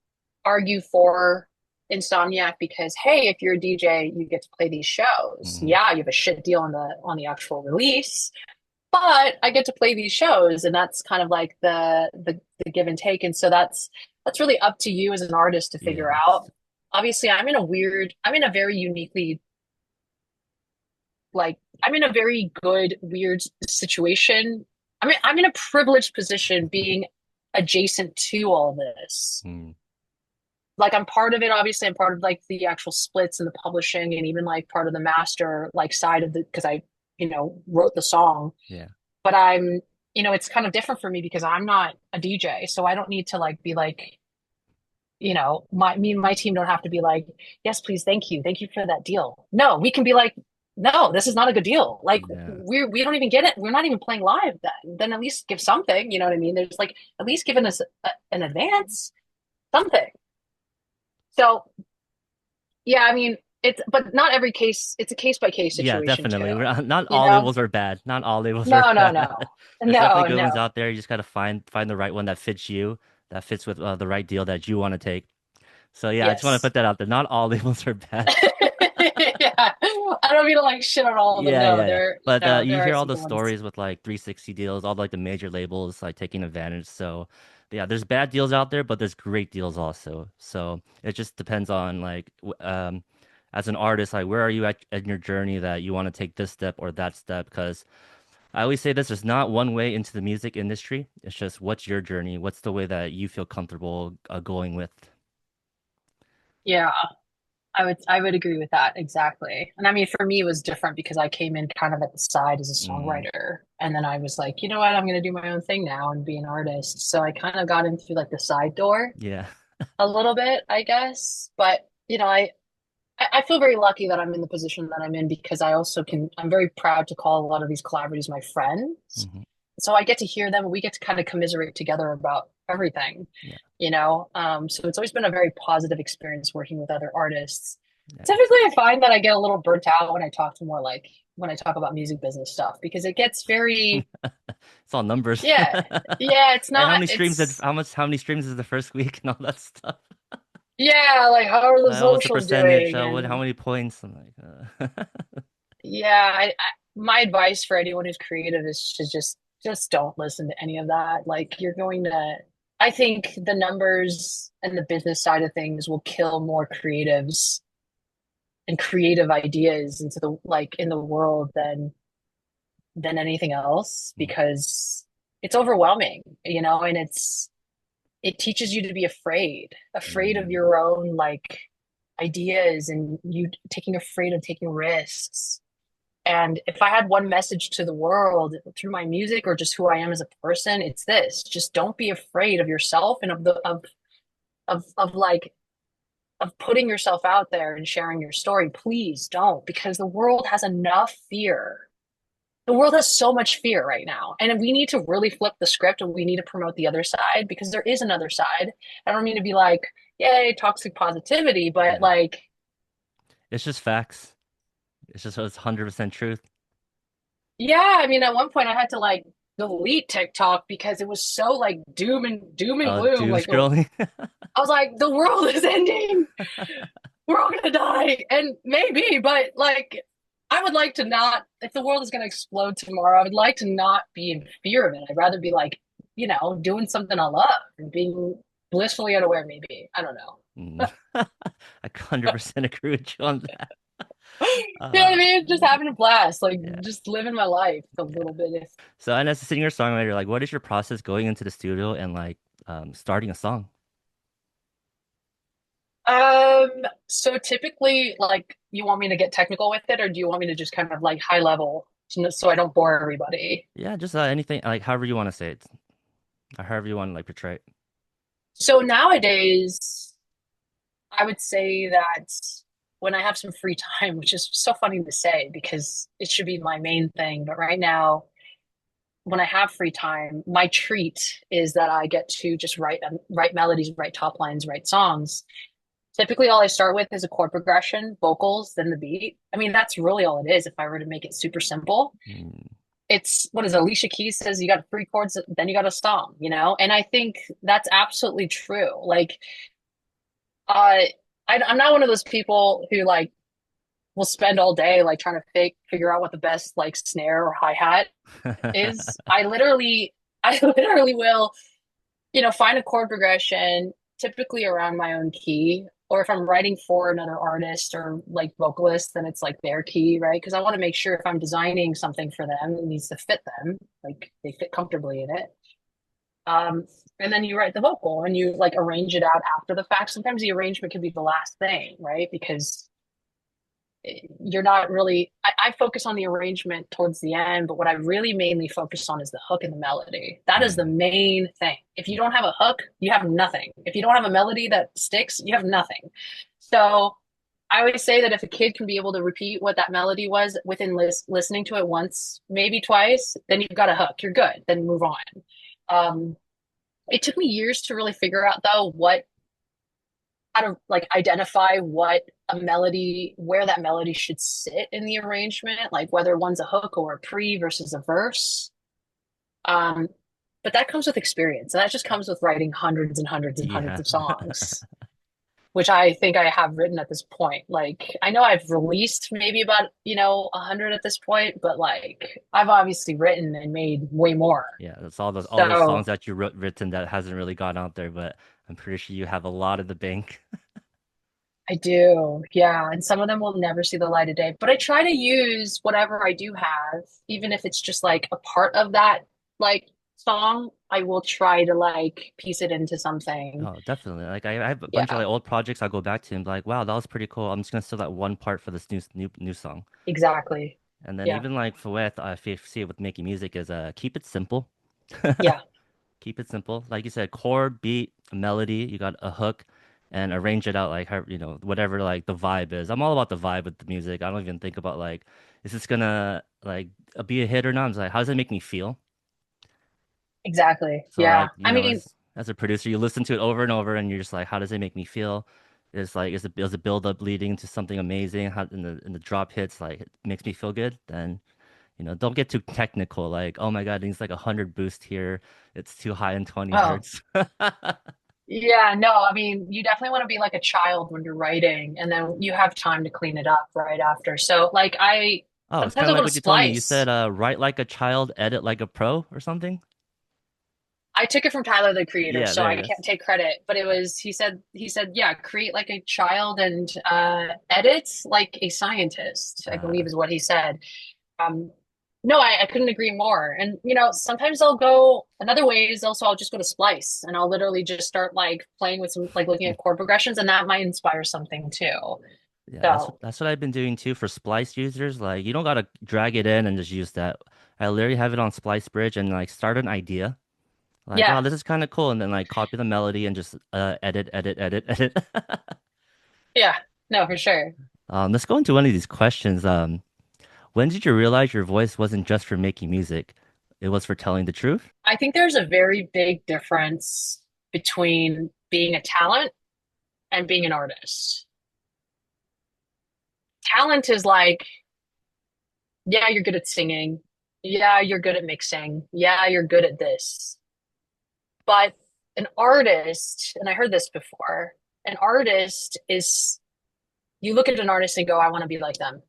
argue for Insomniac because, hey, if you're a DJ, you get to play these shows. Hmm. Yeah, you have a shit deal on the actual release, but I get to play these shows, and that's kind of like the give and take. And so that's really up to you as an artist to figure out. Yes. Obviously, I'm in a very uniquely like I'm in a very good weird situation. I'm in a privileged position being adjacent to all this. Mm. Like I'm part of it, obviously. I'm part of like the actual splits and the publishing and even like part of the master like side of the because I, you know, wrote the song. Yeah. But I'm, you know, it's kind of different for me because I'm not a DJ, so I don't need to like be like my me and my team don't have to be like, yes, please, thank you for that deal. No, we can be like, no, this is not a good deal. Like Yeah. we don't even get it. We're not even playing live then. Then at least give something, you know what I mean? There's like at least giving us an advance, something. So yeah, I mean, it's but not every case, it's a case by case Yeah, situation definitely. too. Not You all know? labels are bad. Not all labels are No, no, bad. no. There's definitely No, good ones no. out there. You just gotta find the right one that fits you, that fits with the right deal that you want to take. So yeah, I just want to Yes. put that out there. Not all labels are bad. Yeah. I don't mean to like shit on all of them. Yeah, No, yeah, yeah. But you there are hear all some the good ones. stories with like 360 deals, all like the major labels like taking advantage. So yeah, there's bad deals out there, but there's great deals also. So it just depends on like as an artist, like where are you at in your journey that you want to take this step or that step? Because I always say this, there's not one way into the music industry. It's just what's your journey? What's the way that you feel comfortable going with? Yeah, I would agree with that exactly. And I mean, for me, it was different because I came in kind of at the side as a Mm, songwriter, and then I was like, you know what, I'm going to do my own thing now and be an artist. So I kind of got in through like the side door yeah. a little bit, I guess. But I feel very lucky that I'm in the position that I'm in because I also I'm very proud to call a lot of these collaborators my friends. Hmm. So I get to hear them. We get to kind of commiserate together about everything, Yeah. So it's always been a very positive experience working with other artists. Yeah. Typically, I find that I get a little burnt out when I talk to more like when I talk about music business stuff because it gets very, It's all numbers. yeah, yeah, it's And not, it's, how many streams is the first week and all that stuff. yeah, like how are the What's the socials percentage? doing? How And many points? I'm like, yeah, my advice for anyone who's creative is to just don't listen to any of that. Like you're going to, I think the numbers and the business side of things will kill more creatives and creative ideas into the like in the world than anything else because it's overwhelming, and it teaches you to be afraid of Mm, your own like ideas and you taking afraid of taking risks. And if I had one message to the world through my music or just who I am as a person, it's this: just don't be afraid of yourself and of the of like of putting yourself out there and sharing your story. Please don't, because the world has enough fear. The world has so much fear right now. And we need to really flip the script and we need to promote the other side because there is another side. I don't mean to be like, yay, toxic positivity, but yeah. like, It's just facts. It's 100% truth. yeah, I mean, at one point I had to like delete TikTok because it was so like doom and gloom. Doom Like scrolling. I was like, the world is ending. We're all gonna die. And maybe, but like I would like to not, if the world is gonna explode tomorrow, I would like to not be in fear of it. I'd rather be like, doing something I love and being blissfully unaware, maybe. I don't know. Mm. I 100% agree with you on that. You know what I Uh, mean? Just having a blast, like yeah, just living my life a yeah. little bit. If So, and as a singer-songwriter, like, what is your process going into the studio and like starting a song? um, so typically, like, you want me to get technical with it, or do you want me to just kind of like high level, so I don't bore everybody? Yeah, just anything, like however you want to say it, or however you want to like portray it. So nowadays, I would say that when I have some free time, which is so funny to say because it should be my main thing, but right now, when I have free time, my treat is that I get to just write melodies, write top lines, write songs. Typically, all I start with is a chord progression, vocals, then the beat. I mean, that's really all it is if I were to make it super simple. Mm, It's what is Alicia Keys says, you got three chords, then you got a song. And I think that's absolutely true. Like, uh, I'm not one of those people who like will spend all day like trying to figure out what the best like snare or hi-hat is. I literally will, find a chord progression, typically around my own key. Or if I'm writing for another artist or like vocalist, then it's like their key, right? Because I want to make sure if I'm designing something for them, it needs to fit them, like they fit comfortably in it. Um, and then you write the vocal and you like arrange it out after the fact. Sometimes the arrangement can be the last thing, right? Because you're not really, I focus on the arrangement towards the end, but what I really mainly focus on is the hook and the melody. That is the Mm, main thing. If you don't have a hook, you have nothing. If you don't have a melody that sticks, you have nothing. So I always say that if a kid can be able to repeat what that melody was within listening to it once, maybe twice, then you've got a hook. You're good. Then move on. Um, it took me years to really figure out though what how to like identify what a melody, where that melody should sit in the arrangement, like whether one's a hook or a pre versus a verse. Um, but that comes with experience. And that just comes with writing hundreds and hundreds and hundreds yeah. of songs, which I think I have written at this point. Like I know I've released maybe about, 100 at this point, but like I've obviously written and made way more. Yeah, that's all those songs So that you written that hasn't really gone out there, but I'm pretty sure you have a lot in the bank. I do. Yeah. And some of them will never see the light of day. But I try to use whatever I do have, even if it's just like a part of that like song, I will try to like piece it into something. Oh, definitely. Like I have a bunch of Yeah, like old projects I'll go back to and be like, wow, that was pretty cool. I'm just gonna steal that one part for this new song. exactly. And then Yeah. even like for what I see it with making music is keep it simple. Yeah. Keep it simple. Like you said, chord, beat, melody, you got a hook and arrange it out like how, whatever like the vibe is. I'm all about the vibe with the music. I don't even think about like, is this gonna like be a hit or not? I'm just like, how does it make me feel? Exactly. So Yeah. like, I mean, as a producer, you listen to it over and over and you're just like, how does it make me feel? It's like, is the build up leading to something amazing? How in the drop hits, like it makes me feel good? Then, don't get too technical, like, oh my God, it needs like 100 boost here. It's too high in 20 oh, hertz. yeah, no, I mean, you definitely want to be like a child when you're writing, and then you have time to clean it up right after. So, like, Oh, it's kind sometimes of I like want to what you told me. You splice. said write like a child, edit like a pro or something? I took it from Tyler the Creator, Yeah, so there I it can't is. take credit, but it was he said, yeah, create like a child and edit like a scientist, I believe Uh, is what he said. Um, no, I couldn't agree more. And sometimes I'll go another way is also I'll just go to Splice and I'll literally just start like playing with some like looking at chord progressions and that might inspire something too. yeah, So that's what I've been doing too for Splice users. Like you don't gotta drag it in and just use that. I literally have it on Splice Bridge and like start an idea. Like, yeah, wow, this is kind of cool, and then like copy the melody and just edit, edit, edit, edit. yeah, no, for sure. Let's go into one of these questions. When did you realize your voice wasn't just for making music? It was for telling the truth? I think there's a very big difference between being a talent and being an artist. Talent is like, yeah, you're good at singing. Yeah, you're good at mixing. Yeah, you're good at this. But an artist, and I heard this before, an artist is you look at an artist and go, I want to be like them.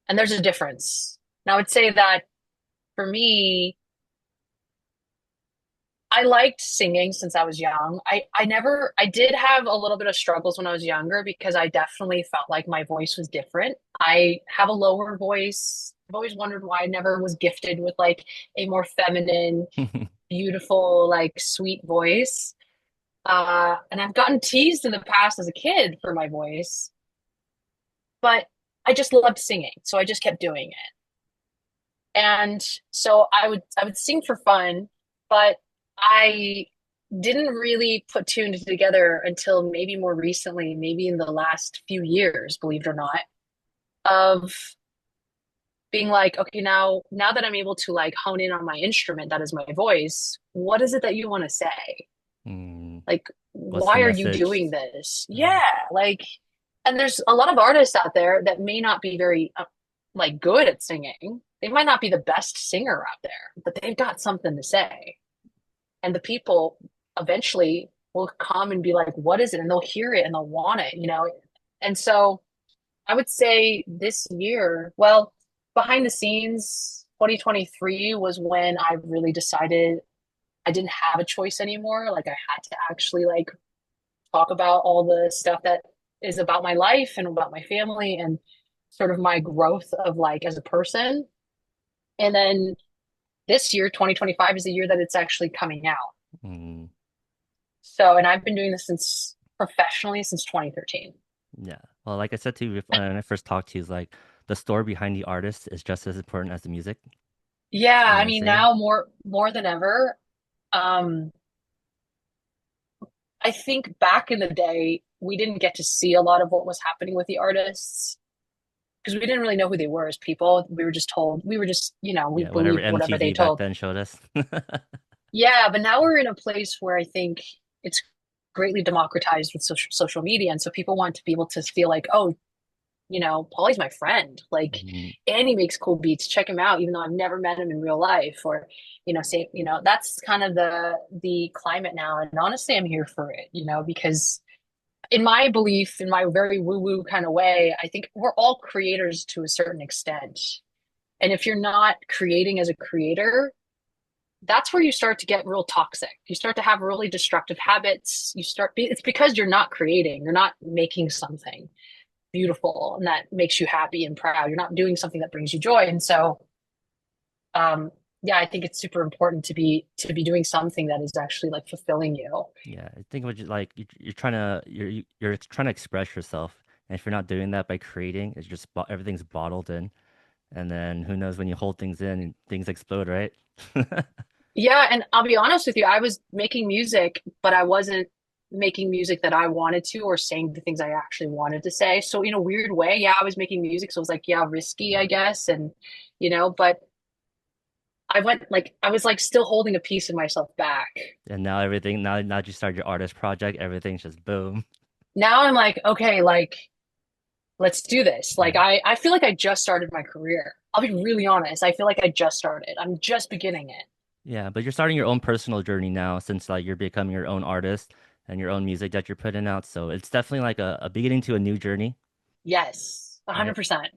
And there's a difference. And I would say that for me, I liked singing since I was young. I did have a little bit of struggles when I was younger because I definitely felt like my voice was different. I have a lower voice. I've always wondered why I never was gifted with like a more feminine, beautiful, like sweet voice. And I've gotten teased in the past as a kid for my voice, but I just loved singing, so I just kept doing it. And so I would sing for fun, but I didn't really put two and two together until maybe more recently, maybe in the last few years, believe it or not, of being like, okay, now that I'm able to like hone in on my instrument, that is my voice, what is it that you want to say? Hmm, Like, what's the why are you message? doing this? Uh, Yeah, like, and there's a lot of artists out there that may not be very like good at singing. They might not be the best singer out there, but they've got something to say. And the people eventually will come and be like, what is it? And they'll hear it and they'll want it. And so I would say this year, well, behind the scenes, 2023 was when I really decided I didn't have a choice anymore. Like I had to actually like talk about all the stuff that is about my life and about my family and sort of my growth of like as a person. And then this year, 2025 is the year that it's actually coming out. hmm. So, and I've been doing this since professionally since 2013. Yeah. Well, like I said to you when I first talked to you, is like the story behind the artist is just as important as the music. Yeah, You know I what I'm mean saying? now more than ever. Um, I think back in the day, we didn't get to see a lot of what was happening with the artists because we didn't really know who they were as people. We were just told, we were just, we Yeah, whatever believed whatever they MTV back told. then showed us. Yeah, but now we're in a place where I think it's greatly democratized with social media. And so people want to be able to feel like, oh, Paulie's my friend. Like, Mhm. and he makes cool beats. Check him out, even though I've never met him in real life. Or, say, that's kind of the climate now. And honestly, I'm here for it, because in my belief, in my very woo-woo kind of way, I think we're all creators to a certain extent. And if you're not creating as a creator, that's where you start to get real toxic. You start to have really destructive habits. It's because you're not creating, you're not making something beautiful and that makes you happy and proud. You're not doing something that brings you joy. And so, um, yeah, I think it's super important to be doing something that is actually like fulfilling you. Yeah, I think what you like you're trying to you're trying to express yourself, and if you're not doing that by creating, it's just everything's bottled in, and then who knows when you hold things in, things explode, right? Yeah, and I'll be honest with you, I was making music, but I wasn't making music that I wanted to or saying the things I actually wanted to say. So in a weird way, yeah, I was making music, so it was like, yeah, risky, I guess, and but I was like still holding a piece of myself back. And now everything now that you start your artist project, everything's just boom. Now I'm like, okay, like let's do this. Like Yeah. I feel like I just started my career. I'll be really honest. I feel like I just started. I'm just beginning it. Yeah, but you're starting your own personal journey now since like you're becoming your own artist and your own music that you're putting out. So it's definitely like a beginning to a new journey, Yes, right? 100%.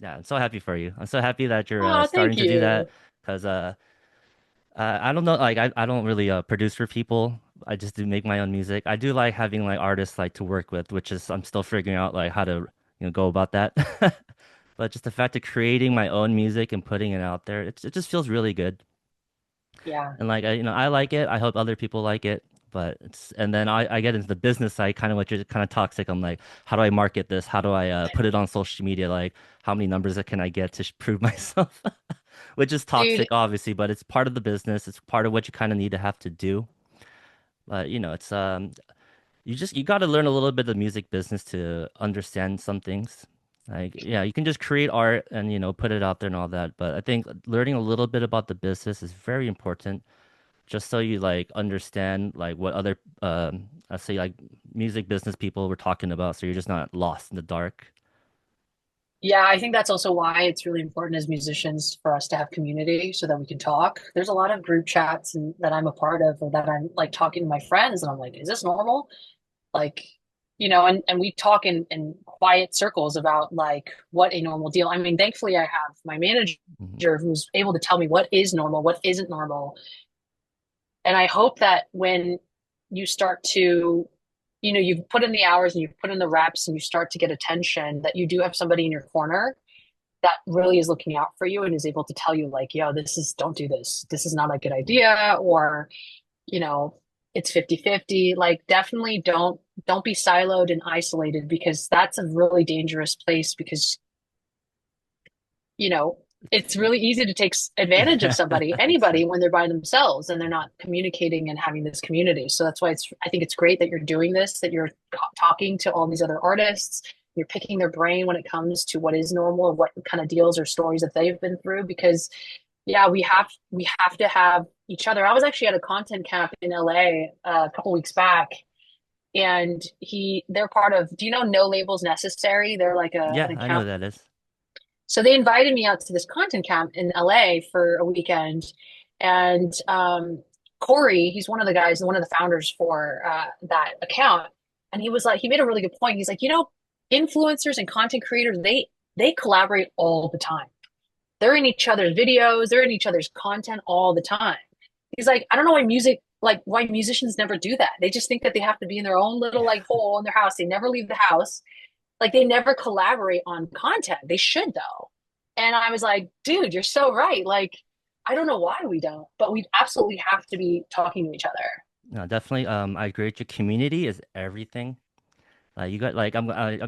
Yeah, I'm so happy for you. I'm so happy that you're Oh, thank starting to do that you. because I don't know, like I don't really produce for people. I just do make my own music. I do like having like artists like to work with, which is I'm still figuring out like how to go about that. But just the fact of creating my own music and putting it out there, it just feels really good. Yeah. And like I like it. I hope other people like it. But it's and then I get into the business side, kind of which is kind of toxic. I'm like, how do I market this? How do I put it on social media? Like, how many numbers can I get to prove myself? Which is Dude, toxic, obviously, but it's part of the business. It's part of what you kind of need to have to do. But it's you got to learn a little bit of music business to understand some things. Like, yeah, you can just create art and put it out there and all that. But I think learning a little bit about the business is very important just so you like understand like what other let's say like music business people were talking about so you're just not lost in the dark. yeah, I think that's also why it's really important as musicians for us to have community so that we can talk. There's a lot of group chats that I'm a part of or that I'm like talking to my friends and I'm like, is this normal? Like, and we talk in quiet circles about like what a normal deal. I mean, thankfully I have my manager Mhm. who's able to tell me what is normal, what isn't normal. And I hope that when you start to, you've put in the hours and you've put in the reps and you start to get attention, that you do have somebody in your corner that really is looking out for you and is able to tell you like, yo, don't do this. This is not a good idea. Or, you know, it's 50-50. Like definitely don't be siloed and isolated because that's a really dangerous place because, you know, it's really easy to take advantage of somebody, It's true. anybody, when they're by themselves and they're not communicating and having this community. So that's why I think it's great that you're doing this, that you're talking to all these other artists, you're picking their brain when it comes to what is normal, what kind of deals or stories that they've been through. Because yeah, we have to have each other. I was actually at a content camp in LA a couple weeks back, and they're part of. Do you know No Labels Necessary? They're like an Yeah, I know account. what that is. So they invited me out to this content camp in LA for a weekend, and Corey, he's one of the guys, one of the founders for that account, and he was like, he made a really good point. He's like, influencers and content creators, they collaborate all the time. They're in each other's videos, they're in each other's content all the time. He's like, I don't know why musicians never do that. They just think that they have to be in their own little like hole in their house. They never leave the house. Like they never collaborate on content. They should though. And I was like, dude, you're so right. Like, I don't know why we don't, but we absolutely have to be talking to each other. No, definitely. I agree with you. Community is everything. You got like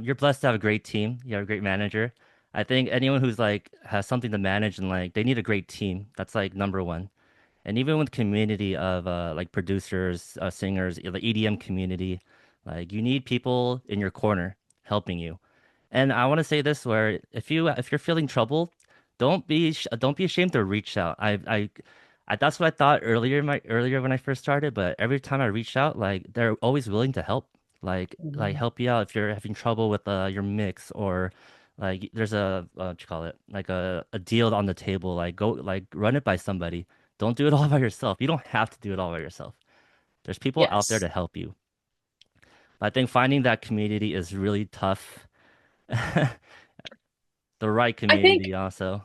you're blessed to have a great team. You have a great manager. I think anyone who's like has something to manage and like they need a great team. That's like number one. And even with community of like producers, singers, the EDM community, like you need people in your corner helping you. And I want to say this where if you're feeling trouble, don't be ashamed to reach out. That's what I thought earlier when I first started, but every time I reach out, like they're always willing to help. Like Mhm. help you out if you're having trouble with your mix or like there's a what you call it like a deal on the table like go like run it by somebody. Don't do it all by yourself. You don't have to do it all by yourself. There's people out there to Yes. help you. But I think finding that community is really tough. The right I think community also,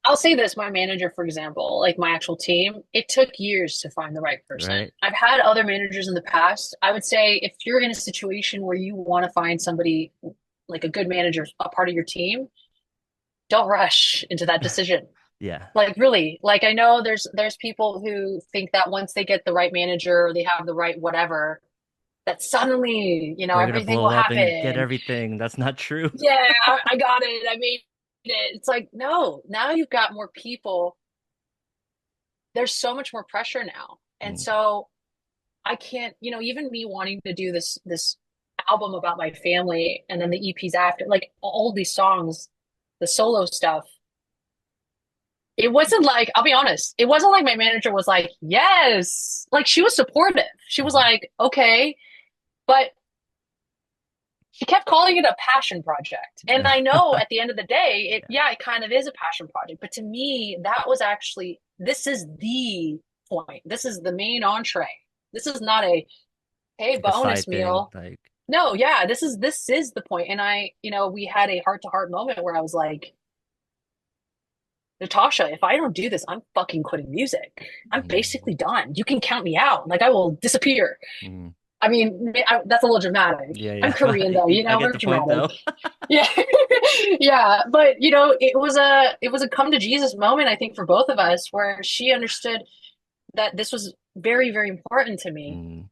I'll say this, my manager, for example, like my actual team, it took years to find the right person. right? I've had other managers in the past. I would say if you're in a situation where you want to find somebody like a good manager, a part of your team, don't rush into that decision. Yeah. Like really, like I know there's people who think that once they get the right manager or they have the right whatever, that suddenly, They're gonna everything will blow up and get happen. everything. That's not true. Yeah, I got it. I made it. It's like, no, now you've got more people. There's so much more pressure now. And Mm, so I can't, even me wanting to do this album about my family and then the EPs after, like all these songs, the solo stuff. It wasn't like, I'll be honest, it wasn't like my manager was like, yes. Like she was supportive. She was mhm. like, okay. But she kept calling it a passion project. And I know at the end of the day, Yeah. yeah, it kind of is a passion project. But to me, that was actually, this is the point. This is the main entree. This is not a, hey, Like a bonus side thing. meal. Like No, yeah, this is the point. And we had a heart to heart moment where I was like, Natasha, if I don't do this, I'm fucking quitting music. I'm mm, basically done. You can count me out. Like I will disappear. mm. I mean, that's a little dramatic. Yeah, I'm yeah. Korean though, I get we're the point dramatic. though. Yeah. Yeah. But it was a come to Jesus moment, I think, for both of us, where she understood that this was very, very important to me Mm,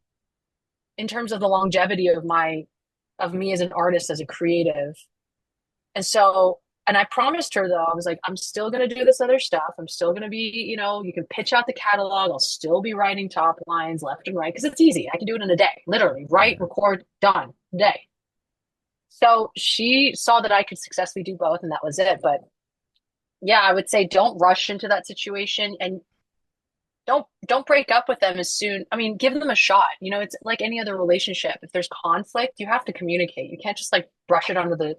in terms of the longevity of me as an artist, as a creative. And so, and I promised her though, I was like, I'm still gonna do this other stuff. I'm still gonna be, you can pitch out the catalog. I'll still be writing top lines left and right because it's easy. I can do it in a day, literally. Write, yeah. record, done, day. So she saw that I could successfully do both, and that was it. But yeah, I would say don't rush into that situation and don't break up with them as soon. I mean, give them a shot. It's like any other relationship. If there's conflict, you have to communicate. You can't just like brush it under the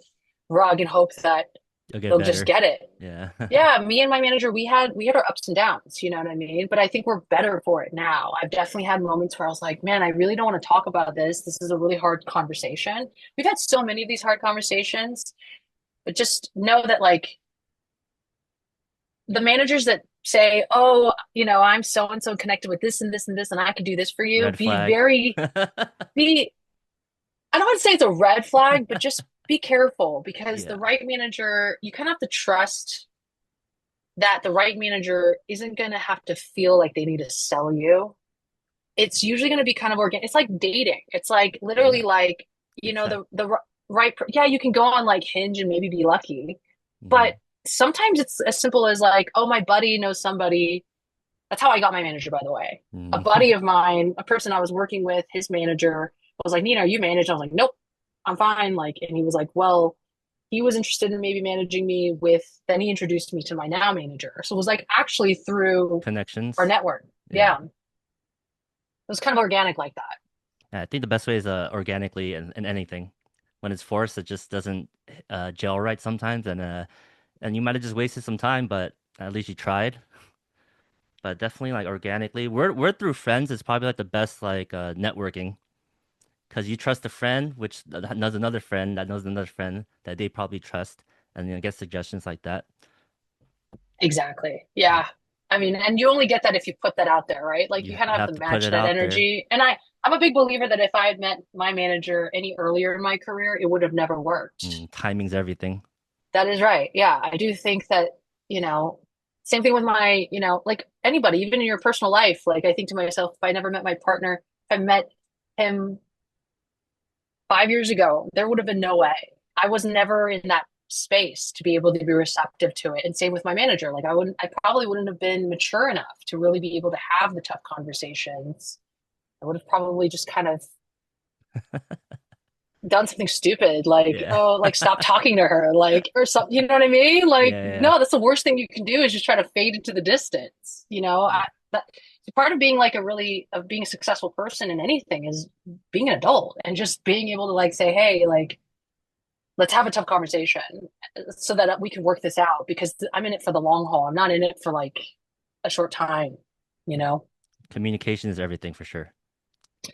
rug and hope that You'll get they'll just better. get it. Yeah. Yeah, me and my manager, we had our ups and downs, you know what I mean? But I think we're better for it now. I've definitely had moments where I was like, man, I really don't want to talk about this. This is a really hard conversation. We've had so many of these hard conversations, but just know that like the managers that say, "Oh, I'm so and so connected with this and this and this, and I can do this for you." Red Be flag. very be. I don't want to say it's a red flag, but just be careful because the Yeah. right manager, you kind of have to trust that the right manager isn't going to have to feel like they need to sell you. It's usually going to be kind of organic. It's like dating. It's like literally Yeah. like, Exactly. the right, yeah, you can go on like Hinge and maybe be lucky, but Hmm. sometimes it's as simple as like, oh, my buddy knows somebody. That's how I got my manager, by the way. A Hmm. buddy of mine, a person I was working with, his manager was like, Nina, are you managed? I was like, nope, I'm fine. Like, and he was like, well, he was interested in maybe managing me with, then he introduced me to my now manager. So it was like actually through our Connections. network. Yeah. Yeah. It was kind of organic like that. Yeah, I think the best way is organically in anything. When it's forced, it just doesn't gel right sometimes, and you might have just wasted some time, but at least you tried. But definitely like organically, word through friends is probably like the best like networking because you trust a friend, which knows another friend that knows another friend that they probably trust, and get suggestions like that. Exactly. Yeah. I mean, and you only get that if you put that out there, right? Like you kind You of have have to to put match it that out there. energy. And I'm a big believer that if I had met my manager any earlier in my career, it would have never worked. Timing's everything. That is right. Yeah. I do think that, you know, same thing with my, like anybody, even in your personal life. Like I think to myself, if I never met my partner, if I met him 5 years ago, there would have been no way. I was never in that space to be able to be receptive to it. And same with my manager. Like I probably wouldn't have been mature enough to really be able to have the tough conversations. I would have probably just kind of done something stupid, like, Yeah. oh, like stop talking to her, like, or something, you know what I mean? Like, Yeah, yeah. no, that's the worst thing you can do is just try to fade into the distance. Yeah. That part of being like of being a successful person in anything is being an adult and just being able to like say, hey, like, let's have a tough conversation so that we can work this out because I'm in it for the long haul. I'm not in it for like a short time, you Yeah. know? Communication is everything for sure.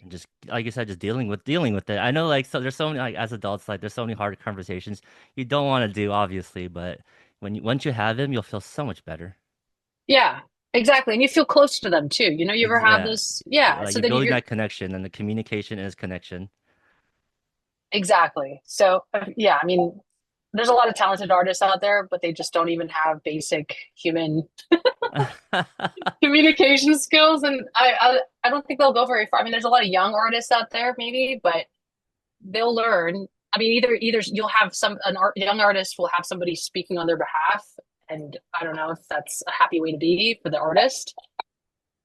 And just like you said, just dealing with it. I know like so there's so many like as adults, like there's so many hard conversations you don't want to do, obviously, but once you have them, you'll feel so much better. Yeah, exactly. And you feel close to them too. You know, you ever have Yeah. this? Yeah. Like So you're then building you're that connection and the communication is connection. exactly. So, yeah, I mean, there's a lot of talented artists out there, but they just don't even have basic human communication skills. And I don't think they'll go very far. I mean, there's a lot of young artists out there, maybe, but they'll learn. I mean, either you'll have young artist will have somebody speaking on their behalf, and I don't know if that's a happy way to be for the artist.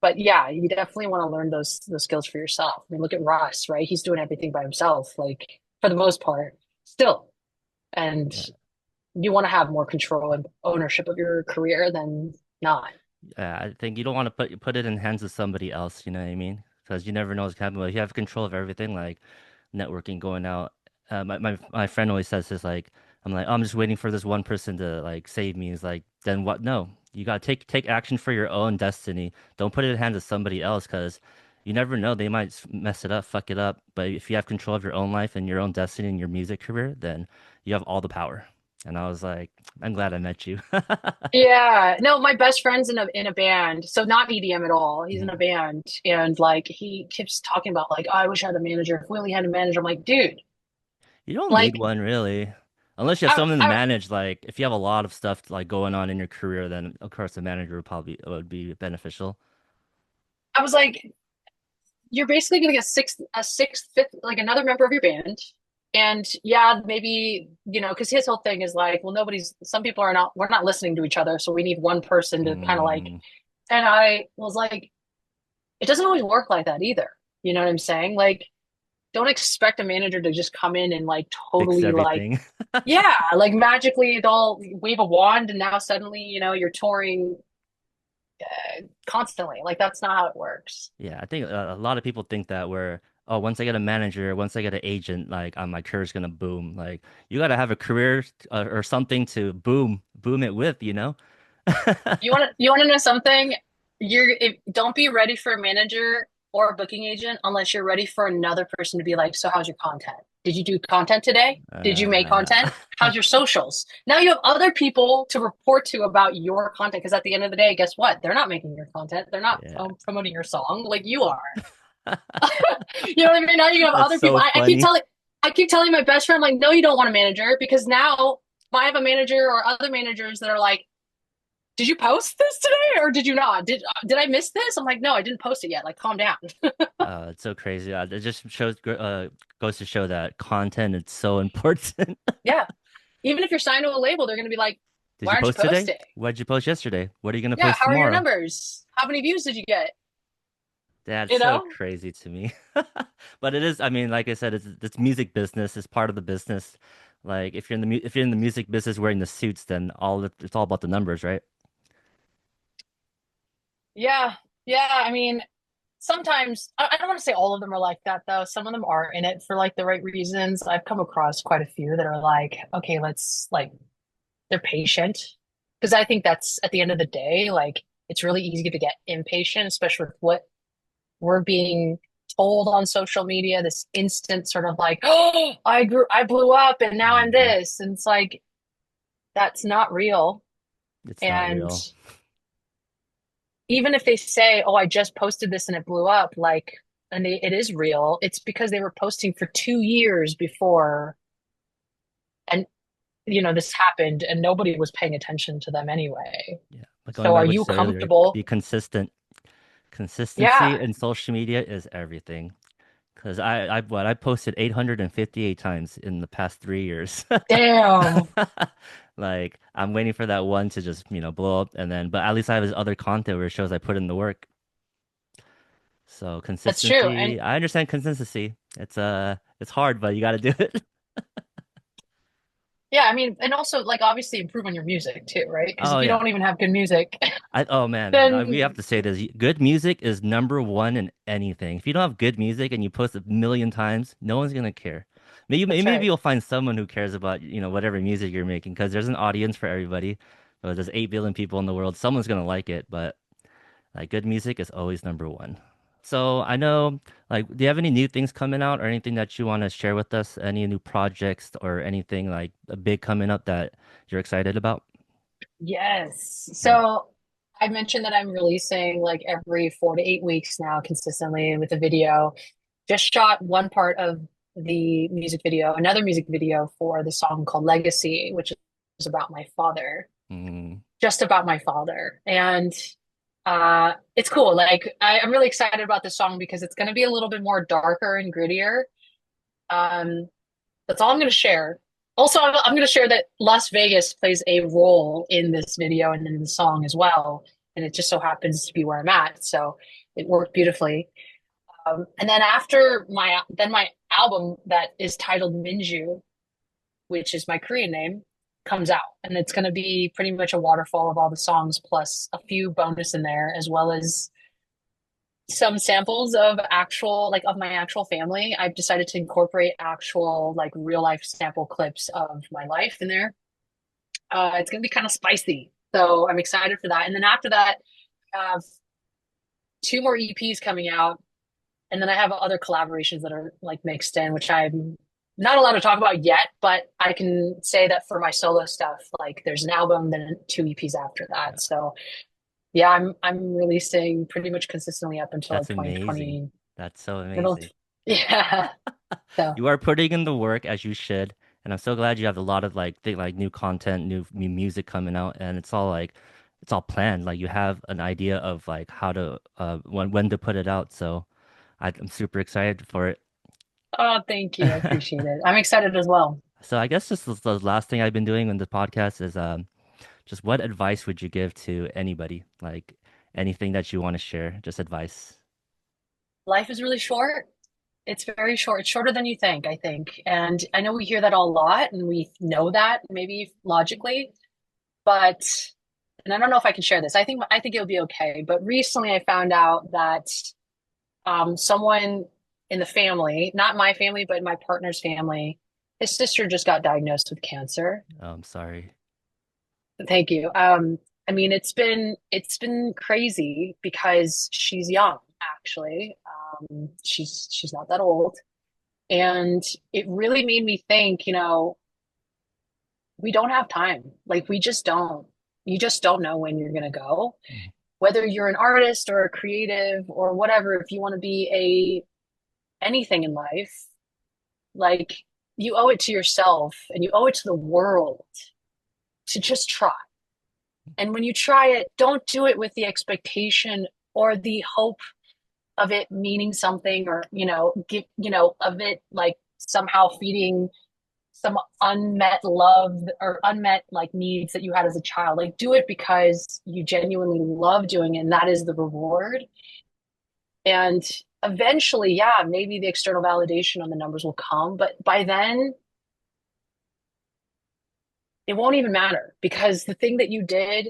But yeah, you definitely want to learn those skills for yourself. I mean, look at Ross, right? He's doing everything by himself, like for the most part, still. And Yeah. you want to have more control and ownership of your career than not. Yeah, I think you don't want to put it in hands of somebody else, you know what I mean? Because you never know what's happening. But if you have control of everything, like networking, going out. My friend always says this, like, I'm like, oh, I'm just waiting for this one person to like save me. He's like, then what? No, you gotta take action for your own destiny. Don't put it in the hands of somebody else, because you never know. They might mess it up, fuck it up. But if you have control of your own life and your own destiny and your music career, then you have all the power. And I was like, I'm glad I met you. Yeah, no, my best friend's in a band, so not EDM at all. He's in a Mhm. band, and like he keeps talking about like, oh, I wish I had a manager. If Willie had a manager, I'm like, dude, You don't need like one really. Unless you have I, someone to I, manage, like if you have a lot of stuff like going on in your career, then of course a manager would be beneficial. I was like, you're basically getting a sixth, fifth, like another member of your band. And yeah, maybe, because his whole thing is like, well, some people we're not listening to each other. So we need one person to kind of like, Mm, and I was like, it doesn't always work like that either. You know what I'm saying? Like, don't expect a manager to just come in and like fix totally like, everything. yeah, like magically it all wave a wand and now suddenly, you're touring constantly. Like, that's not how it works. Yeah, I think a lot of people think that where, oh, once I get a manager, once I get an agent, like my career's gonna boom. Like you gotta have a career or something to boom it with, you know? You want to know something? Don't be ready for a manager or a booking agent unless you're ready for another person to be like, so how's your content? Did you do content today? Did you make content? Uh, How's your socials? Now you have other people to report to about your content because at the end of the day, guess what? They're not making your content. They're not yeah. promoting your song like you are. You know what I mean? Now you have That's other people. so funny. I keep telling my best friend, like, no, you don't want a manager because now I have a manager or other managers that are like, did you post this today or did you not? Did I miss this? I'm like, no, I didn't post it yet. Like, calm down. It's so crazy. It just goes to show that content is so important. Yeah. Even if you're signed to a label, they're gonna be like, Did why you aren't you post today? posting? What did you post yesterday? What are you gonna Yeah, post how are your tomorrow? numbers? How many views did you get? That's You so know? crazy to me. But it is, I mean, like I said, it's music business, it's part of the business. Like if you're in the music business wearing the suits, then it's all about the numbers, right? Yeah. Yeah. I mean, sometimes I don't want to say all of them are like that though. Some of them are in it for like the right reasons. I've come across quite a few that are like, okay, let's like they're patient. Because I think that's at the end of the day, like it's really easy to get impatient, especially with what we're being told on social media, this instant sort of like, oh, I blew up and now I'm Mhm. this. And it's like, that's not real. It's not And real. even if they say, oh, I just posted this and it blew up, like, it is real, it's because they were posting for 2 years before. And, this happened and nobody was paying attention to them anyway. Yeah. But going So by are what you you said earlier, comfortable? be consistent. Yeah. Consistency in social media is everything. Because I posted 858 times in the past 3 years. Damn, Like I'm waiting for that one to just, blow up and then but at least I have this other content where it shows I put in the work. So that's true. And consistency, I understand consistency. It's hard, but you got to do it. yeah, I mean, and also like obviously improve on your music too, right? Because Oh if you yeah. don't even have good music, Oh man, we have then to say this. Good music is number one in anything. If you don't have good music and you post a million times, no one's gonna care. that's Maybe right. you'll find someone who cares about, whatever music you're making because there's an audience for everybody. There's 8 billion people in the world. Someone's gonna like it, but like good music is always number one. So I know, like, do you have any new things coming out or anything that you want to share with us? Any new projects or anything like a big coming up that you're excited about? Yes. Mm. So I mentioned that I'm releasing like every 4 to 8 weeks now consistently with a video. Just shot one part of the music video, another music video for the song called Legacy, which is about my father, Mm. just about my father. And it's cool. Like I'm really excited about this song because it's going to be a little bit more darker and grittier. Um, that's all I'm going to share. Also, I'm going to share that Las Vegas plays a role in this video and in the song as well. And it just so happens to be where I'm at. So it worked beautifully. And then after my album that is titled Minju, which is my Korean name, comes out. And it's going to be pretty much a waterfall of all the songs plus a few bonus in there, as well as some samples of actual like of my actual family. I've decided to incorporate actual like real life sample clips of my life in there. It's gonna be kind of spicy, so I'm excited for that. And then after that, I have two more EPs coming out, and then I have other collaborations that are like mixed in, which I'm not allowed to talk about yet. But I can say that for my solo stuff, like there's an album, then two EPs after that. So yeah, I'm releasing pretty much consistently up until like That's amazing. 2020 That's so middle. amazing. Yeah. So, You are putting in the work as you should, and I'm so glad you have a lot of like new content, new music coming out, and it's all planned. Like you have an idea of like how to when to put it out. So I'm super excited for it. oh, thank you. I appreciate it. I'm excited as well. So I guess just the last thing I've been doing on the podcast is just what advice would you give to anybody? Like anything that you want to share, just advice. Life is really short. It's very short. It's shorter than you think, I think. And I know we hear that a lot and we know that maybe logically, but and I don't know if I can share this. I think it'll be okay. But recently I found out that someone in the family, not my family, but my partner's family, his sister just got diagnosed with cancer. Oh, I'm sorry. Thank you. I mean, it's been crazy because she's young, actually. She's not that old, and it really made me think. We don't have time. Like we just don't. You just don't know when you're gonna go. Mm. Whether you're an artist or a creative or whatever, if you want to be a anything in life, like you owe it to yourself and you owe it to the world to just try. And when you try it, don't do it with the expectation or the hope of it meaning something or, of it like somehow feeding some unmet love or unmet like needs that you had as a child. Like do it because you genuinely love doing it and that is the reward. And eventually, yeah, maybe the external validation on the numbers will come, but by then it won't even matter because the thing that you did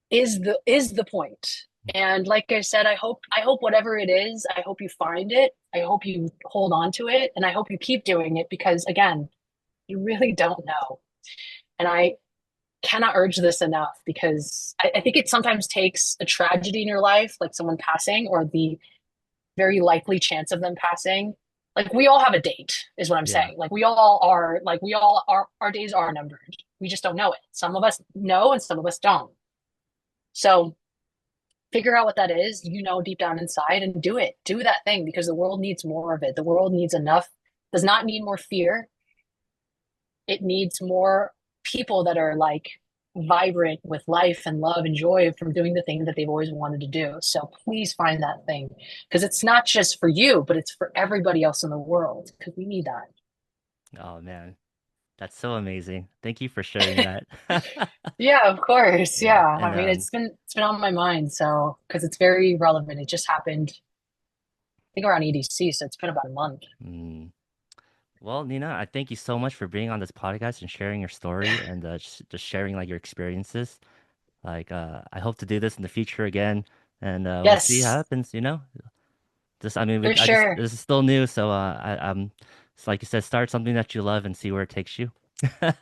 is the point. And like I said, I hope whatever it is, I hope you find it. I hope you hold on to it and I hope you keep doing it because again, you really don't know. And I cannot urge this enough because I think it sometimes takes a tragedy in your life, like someone passing or the very likely chance of them passing. Like we all have a date, is what I'm Yeah. saying. Like we all are our days are numbered. We just don't know it. Some of us know and some of us don't. So figure out what that is, deep down inside and do it. Do that thing because the world needs more of it. The world needs enough, does not need more fear. It needs more people that are like vibrant with life and love and joy from doing the thing that they've always wanted to do. So please find that thing because it's not just for you, but it's for everybody else in the world because we need Oh man, that's so amazing. Thank you for sharing that. that. Yeah, of course. Yeah, Yeah. and I mean, it's been on my mind. So, because it's very relevant. It just happened, I think around EDC. So it's been about a month. mm, well, Nina, I thank you so much for being on this podcast and sharing your story and just sharing like your experiences. Like, I hope to do this in the future again, and we'll see how it Yes, happens. Just I mean, for I just sure. this is still new, so it's like you said, start something that you love and see where it takes you.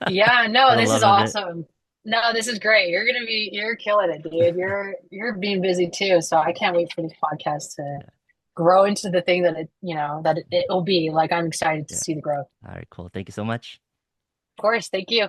Yeah, For no, the this is love of it. awesome. No, this is great. You're killing it, dude. You're being busy too. So I can't wait for this podcast to Yeah, grow into the thing that it will be. Like I'm excited to yeah. see the growth. All right, cool. Thank you so much. Of course, thank you.